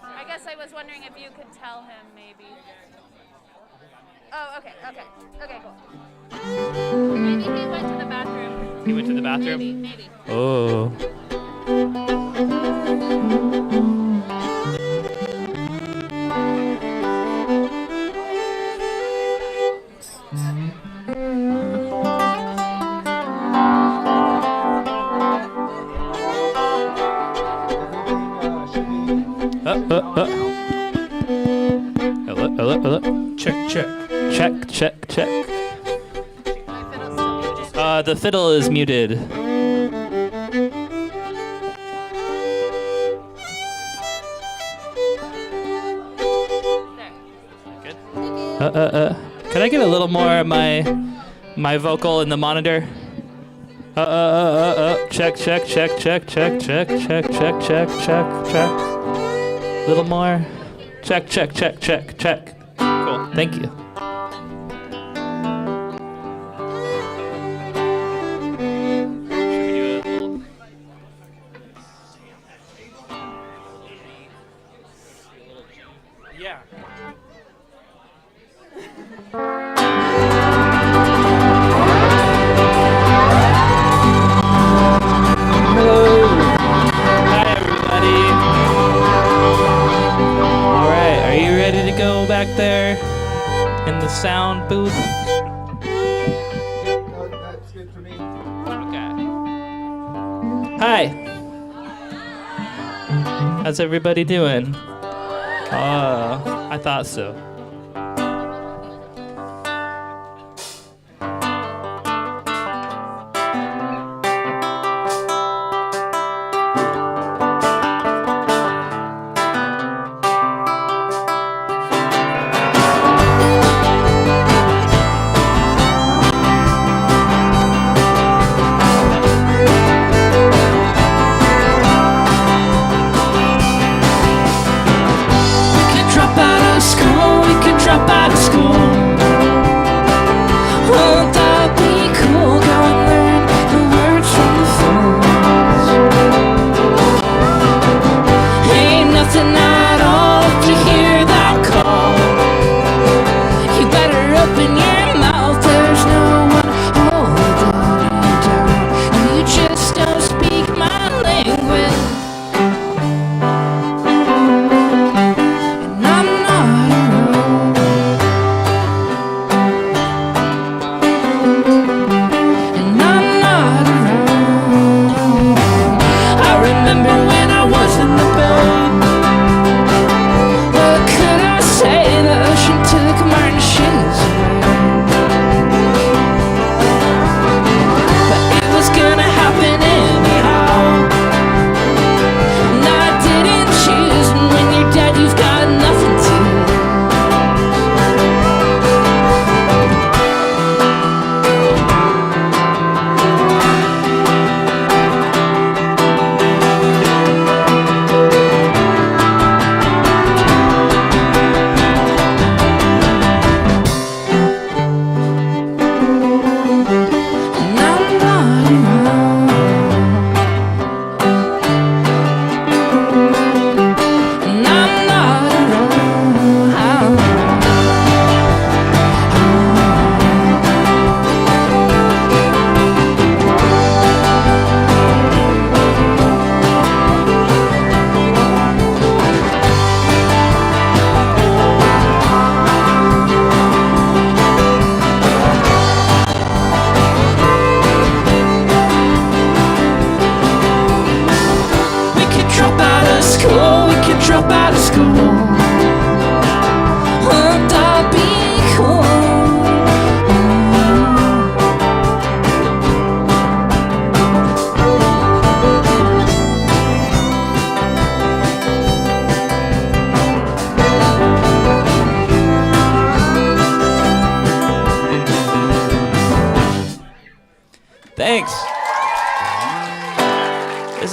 I guess I was wondering if you could tell him maybe. Oh, okay, cool. Maybe he went to the bathroom. He went to the bathroom? Maybe. Oh. Hello. Check. My fiddle's still muted. The fiddle is muted. There. Good. Can I get a little more of my vocal in the monitor? Check. Little more. Check. Cool. Thank you. Should we do a little? Yeah. Hi, everybody. All right, are you ready to go back there in the sound booth? That's good for me. Okay. Hi. How's everybody doing? I thought so. Drop out of school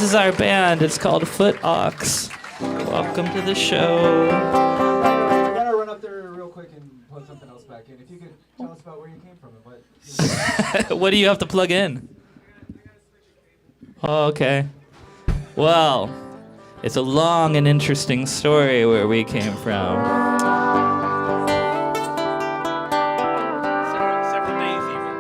is our band. It's called Foot Ox. Welcome to the show. I gotta run up there real quick and plug something else back in. If you could tell us about where you came from and what. What do you have to plug in? Oh, okay. Well, it's a long and interesting story where we came from. Several days even.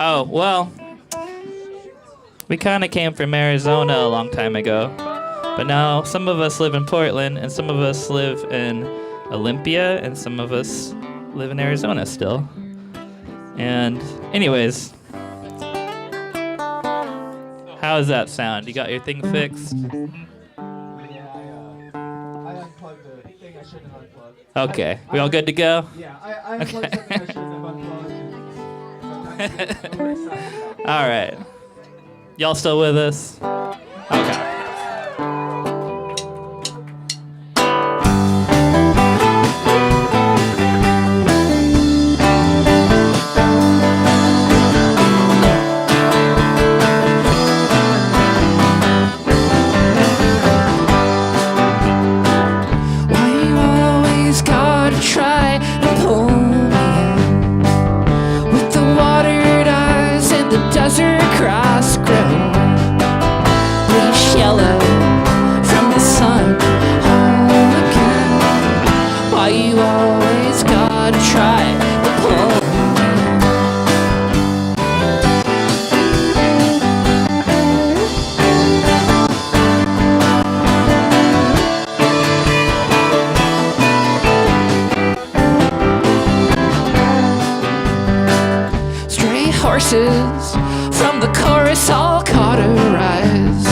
Oh, well, we kind of came from Arizona a long time ago. But now some of us live in Portland, and some of us live in Olympia, and some of us live in Arizona still. And anyways, how does that sound? You got your thing fixed? Yeah, I unplugged the thing I shouldn't have unplugged. Okay, we all good to go? Yeah, I unplugged something I shouldn't have unplugged. All right. Y'all still with us? Okay. Horses from the chorus all cauterized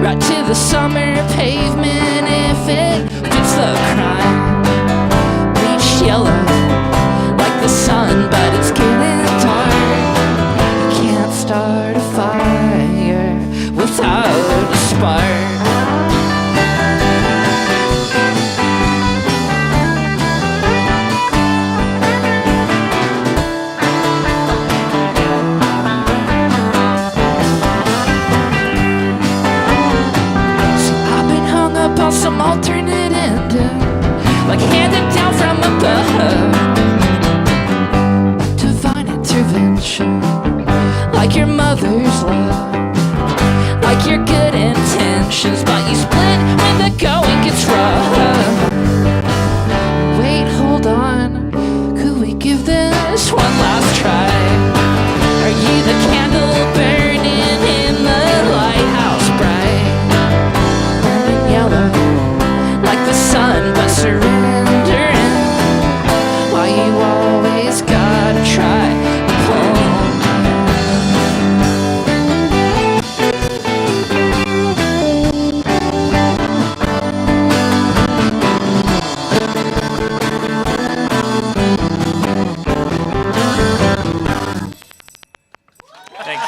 right to the summer pavement if it fits the crime. Bleached yellow like the sun, but it's getting dark. You can't start a fire without a spark. Some alternate ending, like handed down from above. Divine intervention, like your mother's love, like your good intentions, but you split when the going gets rough. Wait, hold on, could we give this one last try? Are you the candle burning in the lighthouse bright? Yellow like the sun, but surrendering. Why you always gotta try to pull Thanks.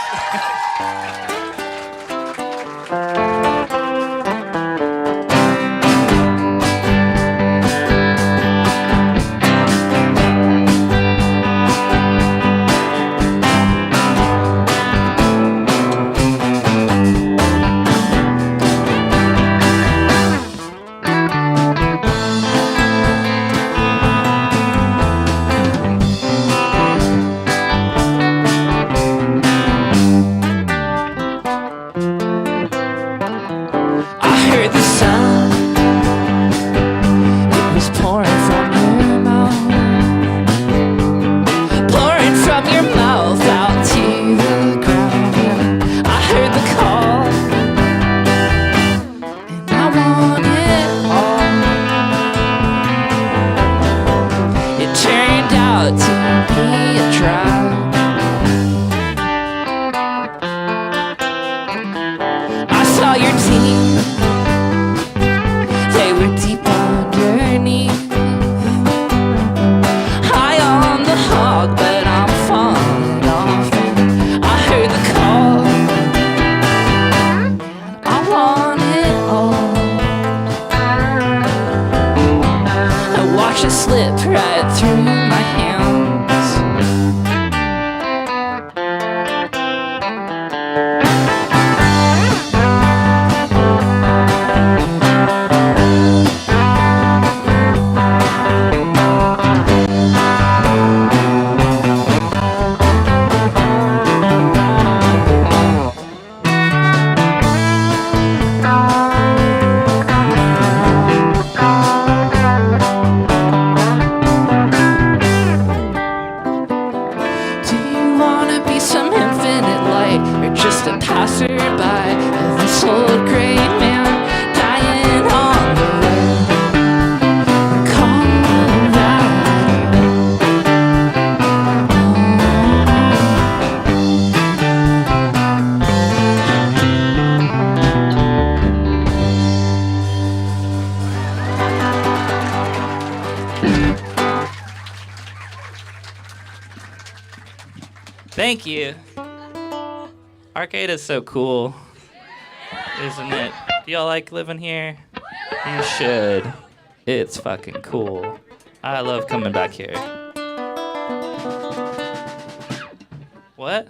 just slip slip right through my hands. Do you wanna be some infinite light, or just a passerby of this old gray man dying on the road? Colorado. Thank you. Arcata's so cool, isn't it? Do y'all like living here? You should. It's fucking cool. I love coming back here. What?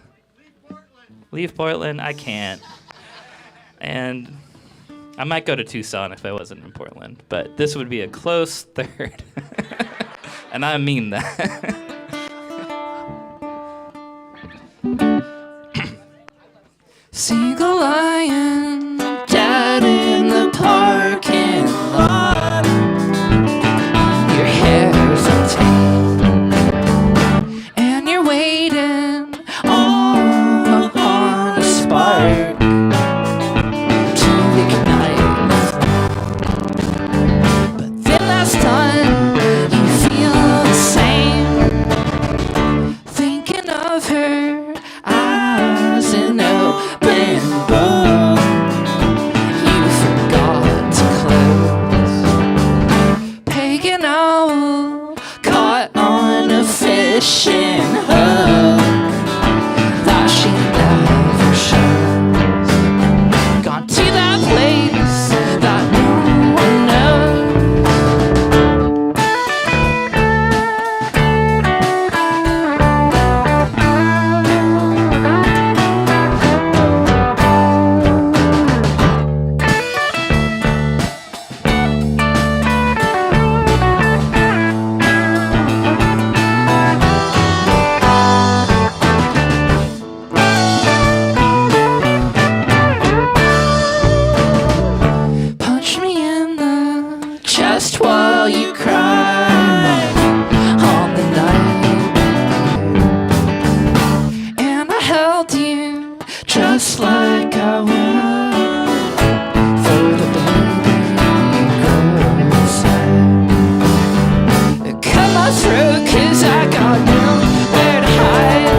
Leave Portland? I can't. And I might go to Tucson if I wasn't in Portland, but this would be a close third. And I mean that. See the lion dead in the parking lot. Your hair's untamed, and you're waiting on a spark to ignite. But then last time you feel the same, thinking of her as an open book you forgot to close. Pagan owl caught on a fishing hook that she never shows. Gone to that place that no one knows. Punch me in the chest while you cry on the night. And I held you just like I would for the baby girl inside. Cut my throat 'cause I got nowhere to hide.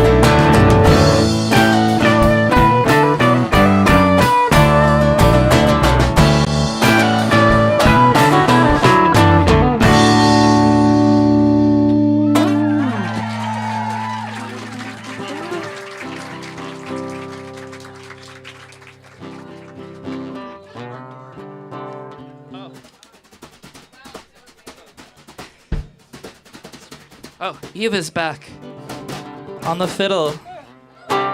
Oh, Eva's back. On the fiddle. Oh,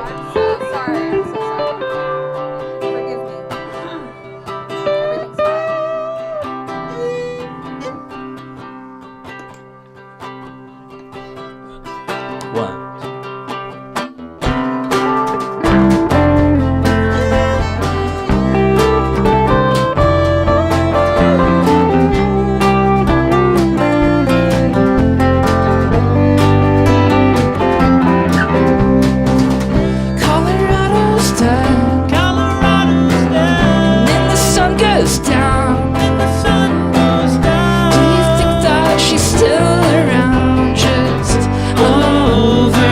I'm so sorry. I'm so sorry. Forgive me. Everything's fine. One. Colorado's dead. And then the sun goes down. Do you think that she's still around? Just over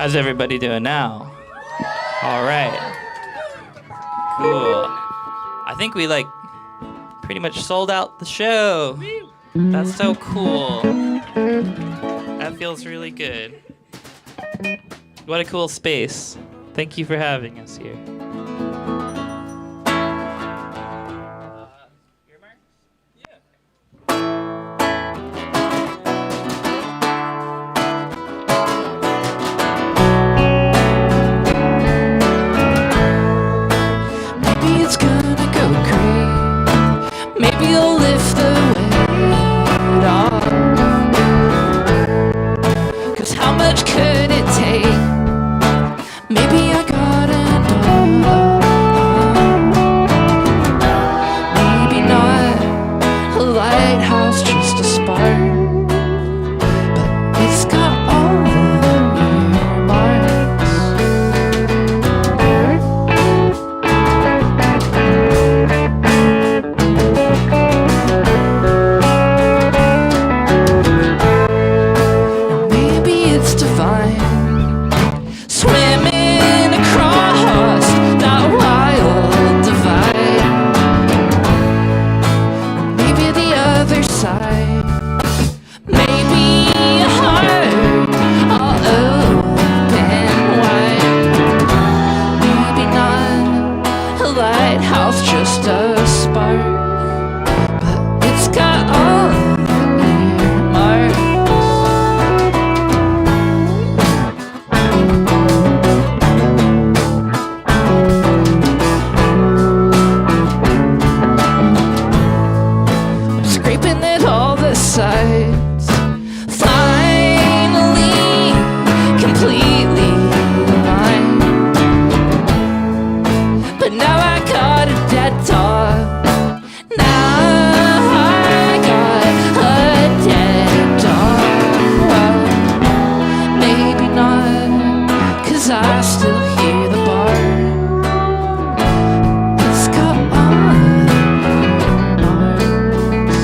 How's everybody doing now? All right. Cool. I think we like pretty much sold out the show. That's so cool. That feels really good. What a cool space. Thank you for having us here. Maybe it's gonna go great. Maybe you'll lift the weight off. 'Cause how much could it take? Maybe I gotta know. Maybe not a lighthouse, just a spark. But it's got all the earmarks. Maybe it's divine, swimming across that wild divide. Maybe the other side, maybe a heart all open wide. Maybe not a lighthouse, just a spark. But it's got all the earmarks. I'm scraping at all the sides. Finally, completely aligned. But now I got a dead dog. Now I got a dead dog. Well, maybe not, 'cause I still hear the bar. It's got all the marks.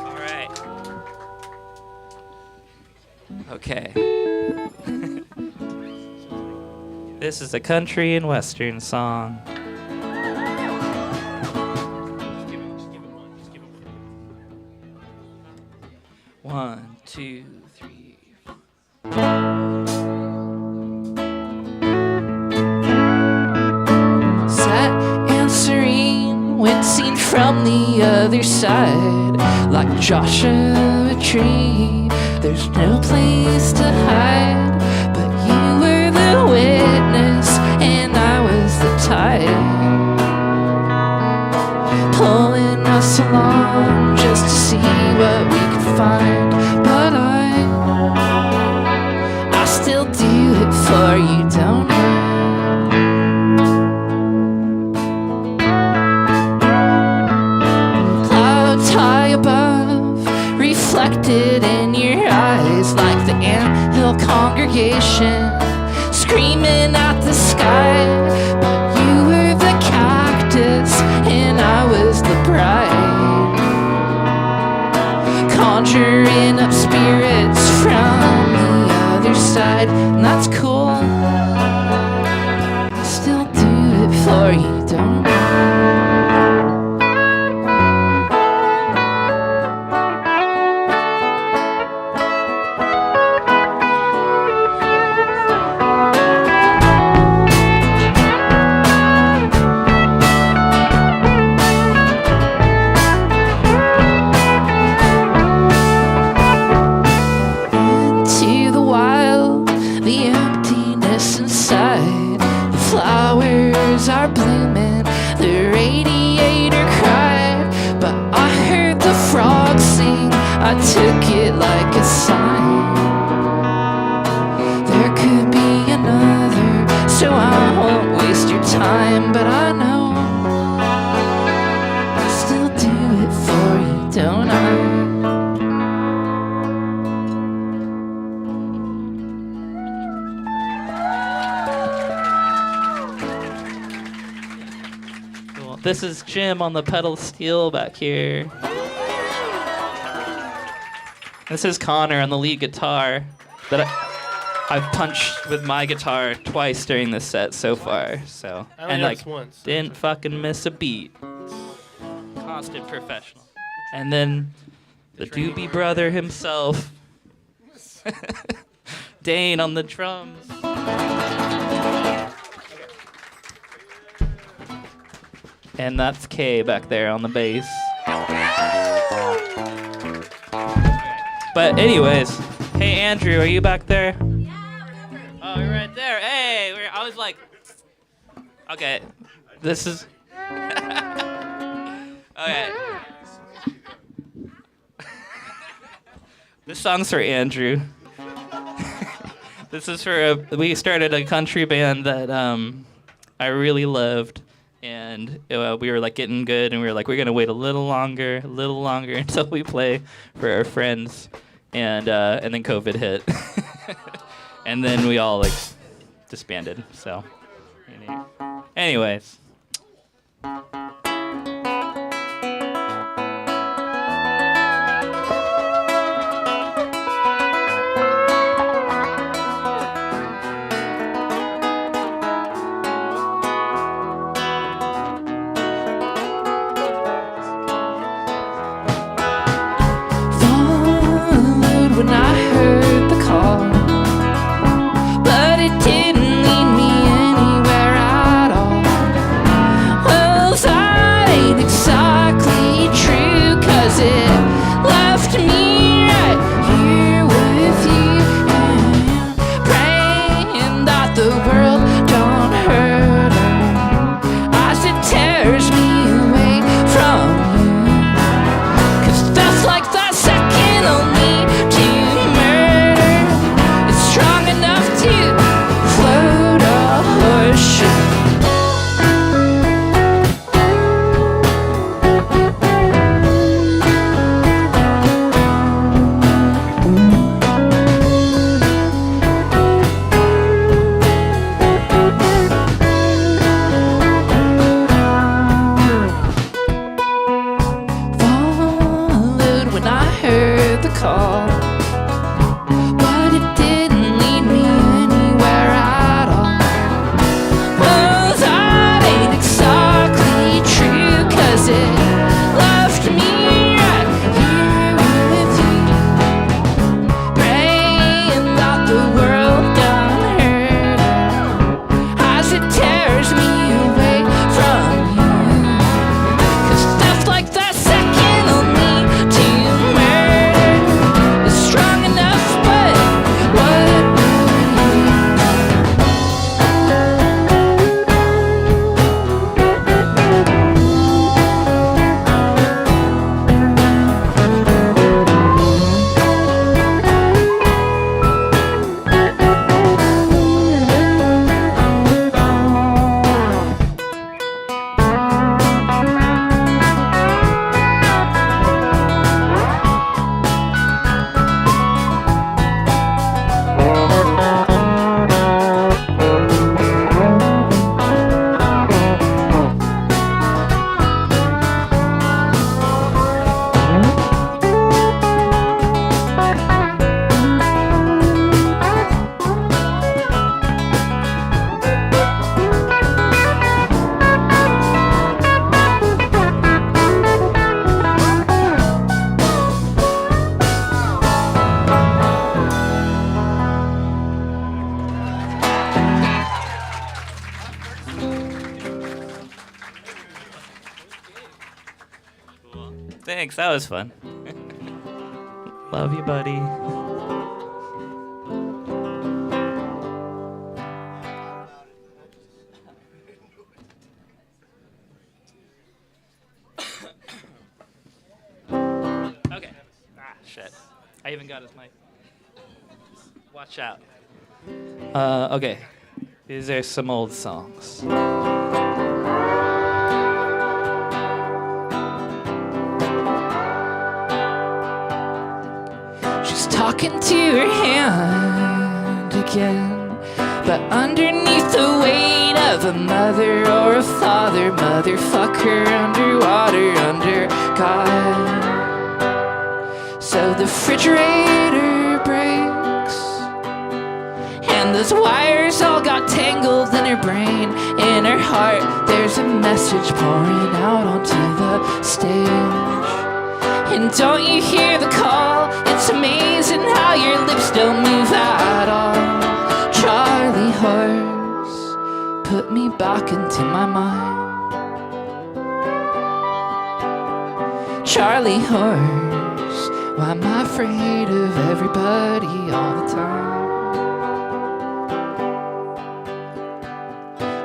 All right. Okay. This is a country and western song. One, two, three. Sat and serene when seen from the other side, like Joshua Tree. There's no place to hide, but you were the witness and I was the tide, pulling us along just to see what we could find. But I still do it for you, don't I? Clouds high above, reflected in your eyes, like the anthill congregation, screaming at the sky. But you were the cactus and I was the bride, conjuring up spirits from the other side. And that's cool, I still do it for you, don't I? Into the wild, the emptiness inside. The flowers are blooming, the radiator cried. But I heard the frogs sing, I took it like a sign. There could be another, so I'm don't I? Cool. This is Jim on the pedal steel back here. This is Connor on the lead guitar that I've punched with my guitar twice during this set so far. So I only and noticed once. didn't fucking miss a beat. Constant professional. And then the Doobie Brother himself, Dane on the drums. And that's Kay back there on the bass. But anyways, hey Andrew, are you back there? Oh, you're right there. Hey, I was like, okay, this is. Okay. This song's for Andrew. This is for we started a country band that I really loved, and we were like getting good, and we were like, we're gonna wait a little longer until we play for our friends, and then COVID hit, and then we all like disbanded. So, anyways. When I heard the call, but it didn't lead me anywhere at all. Well, that ain't exactly true, 'cause it left me right here with you, and praying that the world don't hurt her as it tears me away from you. 'Cause that's like the second only to murder. It's strong enough to float a ocean. Followed when I heard the call, but it didn't lead me anywhere at all. Well, that ain't exactly true, 'cause it left me right here with you, praying that the world don't hurt her as it tears me away from you. 'Cause stuff like that second only to murder is strong enough, but what Thanks, that was fun. Love you, buddy. Okay. Ah, shit. I even got his mic. Watch out. Okay. These are some old songs. I talking to your hand again. But underneath the weight of a mother or a father, motherfucker underwater, under God. So the refrigerator breaks, and those wires all got tangled in her brain. In her heart, there's a message pouring out onto the stage. And don't you hear the call? It's amazing how your lips don't move at all. Charlie horse, put me back into my mind. Charlie horse, why am I afraid of everybody all the time?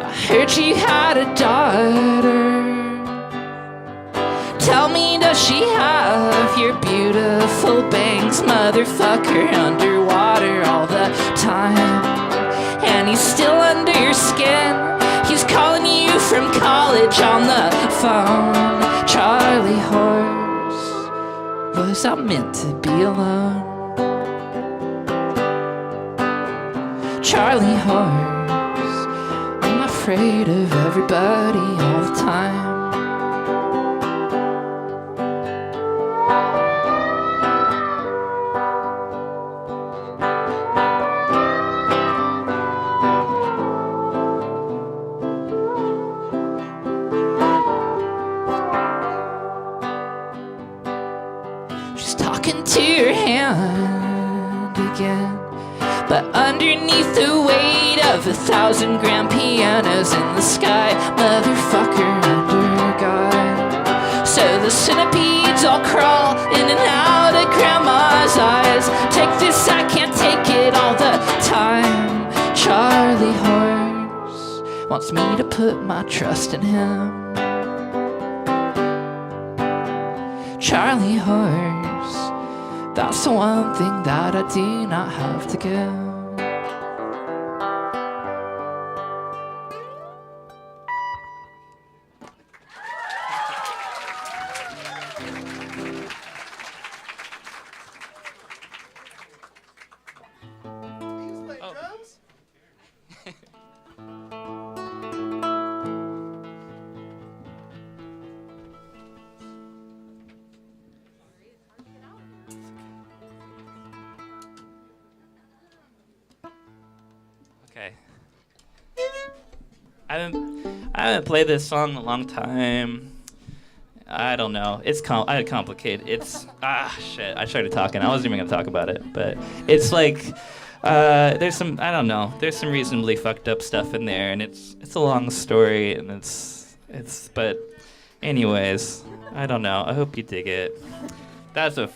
I heard you had a daughter. Tell me, does she have your beautiful bangs? Motherfucker underwater all the time. And he's still under your skin. He's calling you from college on the phone. Charlie horse, was I meant to be alone? Charlie horse, I'm afraid of everybody all the time. To your hand again, but underneath the weight of 1,000-gram pianos in the sky, motherfucker under God. So the centipedes all crawl in and out of grandma's eyes. Take this, I can't take it all the time. Charlie horse wants me to put my trust in him. Charlie horse, that's the one thing that I do not have to give. Okay. I haven't played this song in a long time. I don't know. It's complicated. It's shit. I started talking. I wasn't even gonna talk about it, but it's like there's some, I don't know. There's some reasonably fucked up stuff in there, and it's a long story, and it's but anyways, I don't know. I hope you dig it. That's a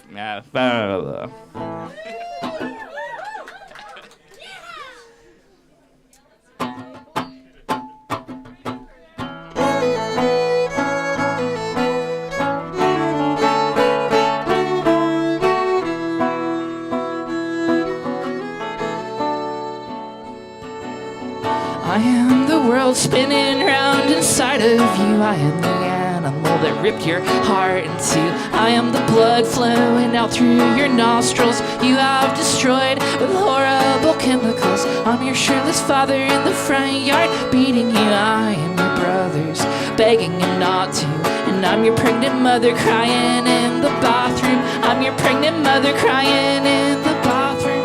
I am the world spinning round inside of you. I am the animal that ripped your heart in two. I am the blood flowing out through your nostrils. You have destroyed with horrible chemicals. I'm your shirtless father in the front yard beating you. I am your brothers begging him not to. And I'm your pregnant mother crying in the bathroom. I'm your pregnant mother crying in the bathroom.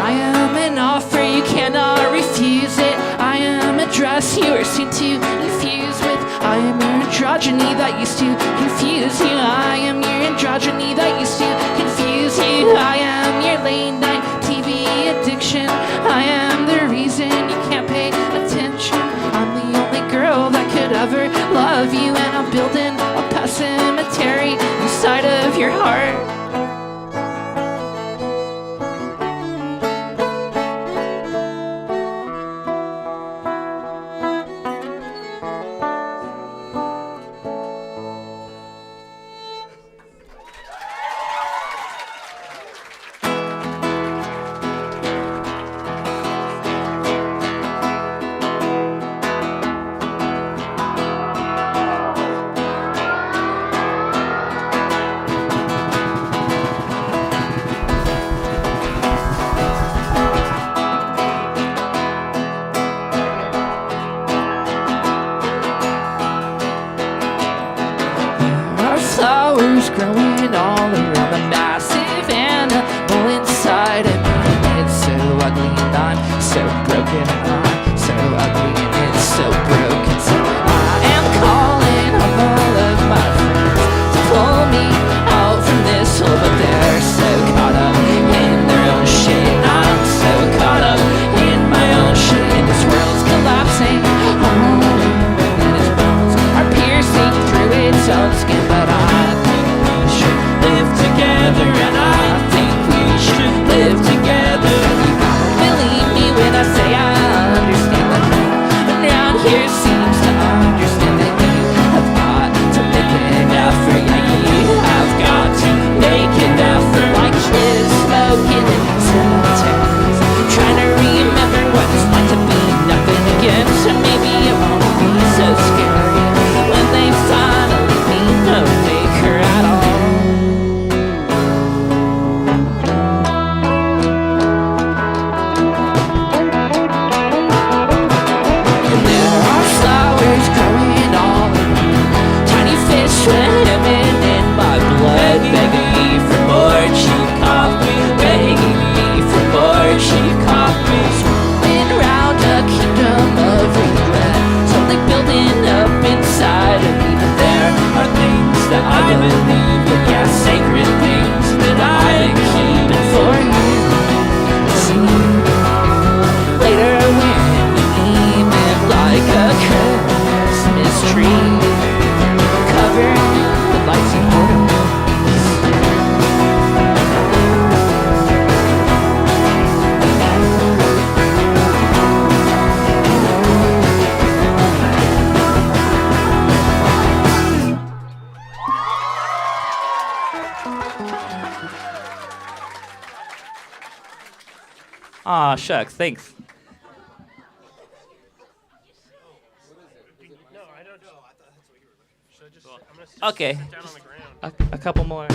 I am an offer, you cannot refuse it. I am a dress you are seen to infuse with. I am your androgyny that used to confuse you. I am your androgyny that used to confuse you. I am your late night TV addiction. I am the reason you can't pay attention. I'm the only girl that could ever love you, and I'm building a pet cemetery inside of your heart. inside of me. It's so ugly and I'm so broken and I'm so ugly and it's so broken. So I am calling on all of my friends to pull me out from this hole, but they're so caught up in their own shit. I'm so caught up in my own shit. And this world's collapsing. And its bones are piercing through its own skin, but I think we should live together, and I think we should live together. Believe me when I say I understand that no one around here seems to understand that you have got to make an effort. Yeah, you have got to make an effort. Like shit smoking in cemeteries, trying to remember what it's like to be nothing again. So maybe it won't be so scary when they finally meet no maker at all. And there are flowers growing all around, tiny fish swimming in my blood, begging me for more cheap coffee, begging me for more cheap coffee. Swimming round a kingdom of regret, slowly building up inside of me. But there are things that I believe in, yeah, sacred things that I've been keeping for you. See, later when we leave it like a Christmas tree, covered with lights and ornaments. Aw, shucks, thanks. Okay, a couple more.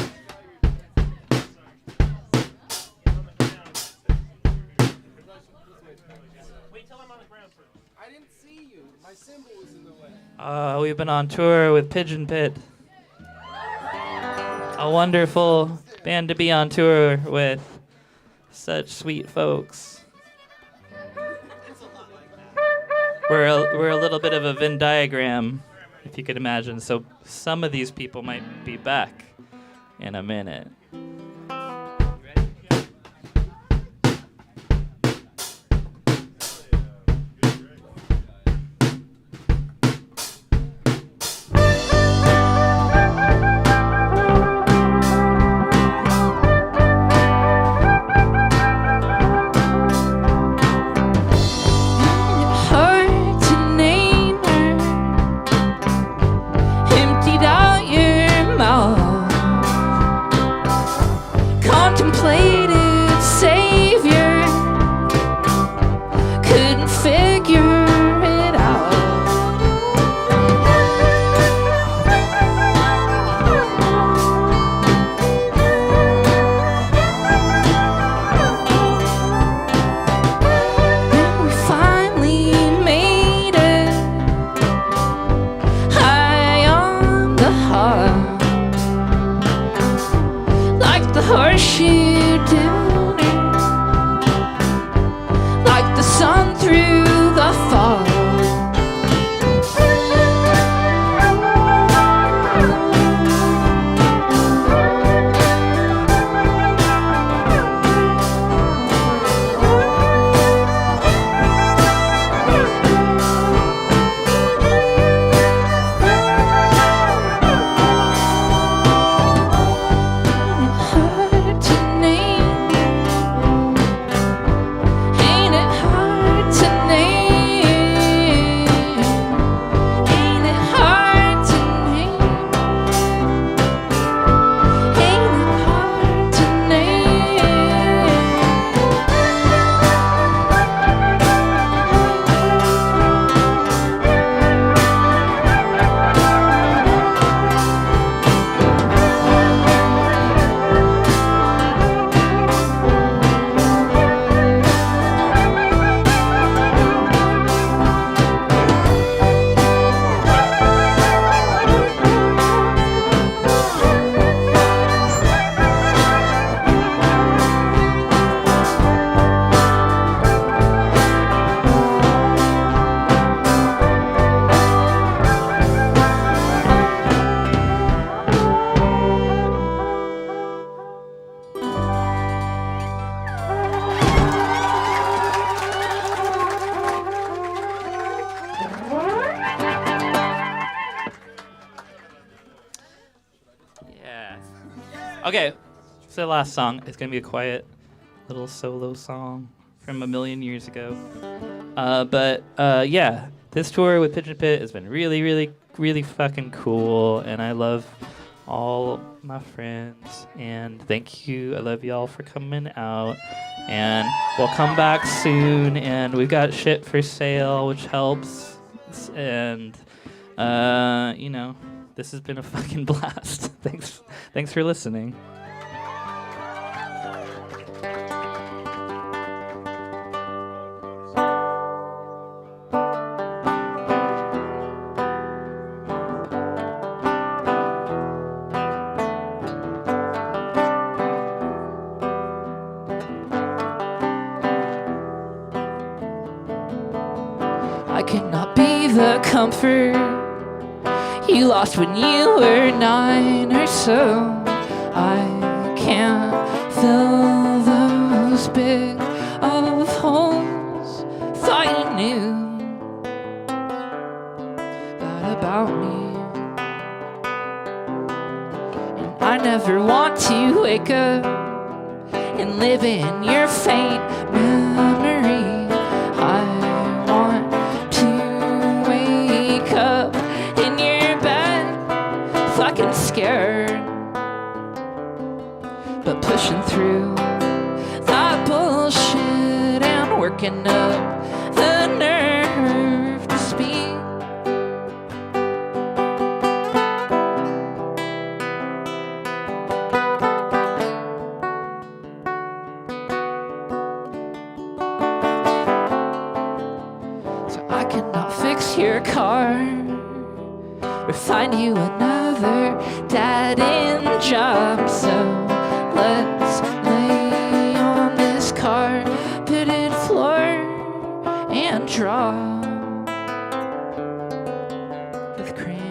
I didn't see you. My symbol was in the way. We've been on tour with Pigeon Pit. A wonderful band to be on tour with. Such sweet folks. We're a little bit of a Venn diagram, if you could imagine. So some of these people might be back in a minute. Hard to name her, emptied out your mouth. Okay, so the last song is gonna be a quiet little solo song from a million years ago. But yeah, this tour with Pigeon Pit has been really, really, really fucking cool, and I love all my friends. And thank you, I love y'all for coming out. And we'll come back soon, and we've got shit for sale, which helps. And you know, this has been a fucking blast. Thanks for listening. I cannot be the comfort you lost when you were 9 or so. I can't fill those big of holes. Thought you knew that about me. And I never want to wake up and live in your faint memory. I want to wake up in your bed, fucking scared, but pushing through that bullshit and working up the nerve to speak. I cannot fix your car or find you another dead-end job. So let's lay on this carpeted floor and draw with crayon.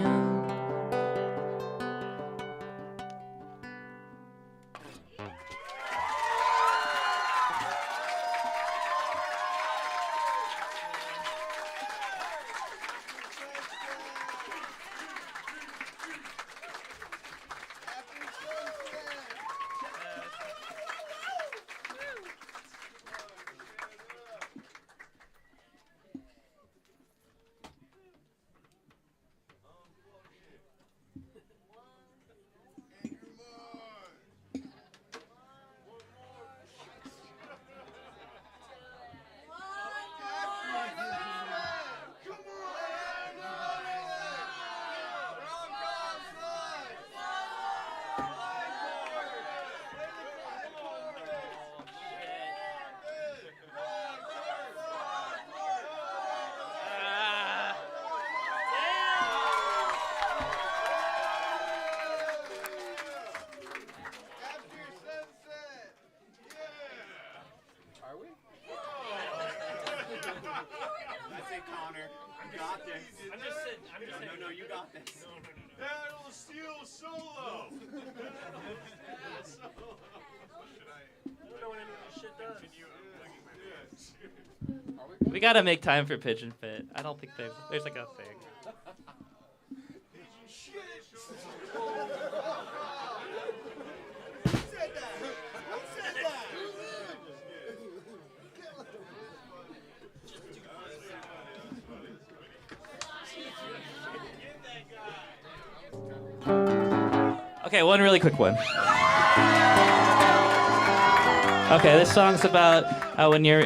Pedal steel solo. We gotta make time for Pigeon Pit. I don't think there's like a thing. Okay, one really quick one. Okay, this song's about when you're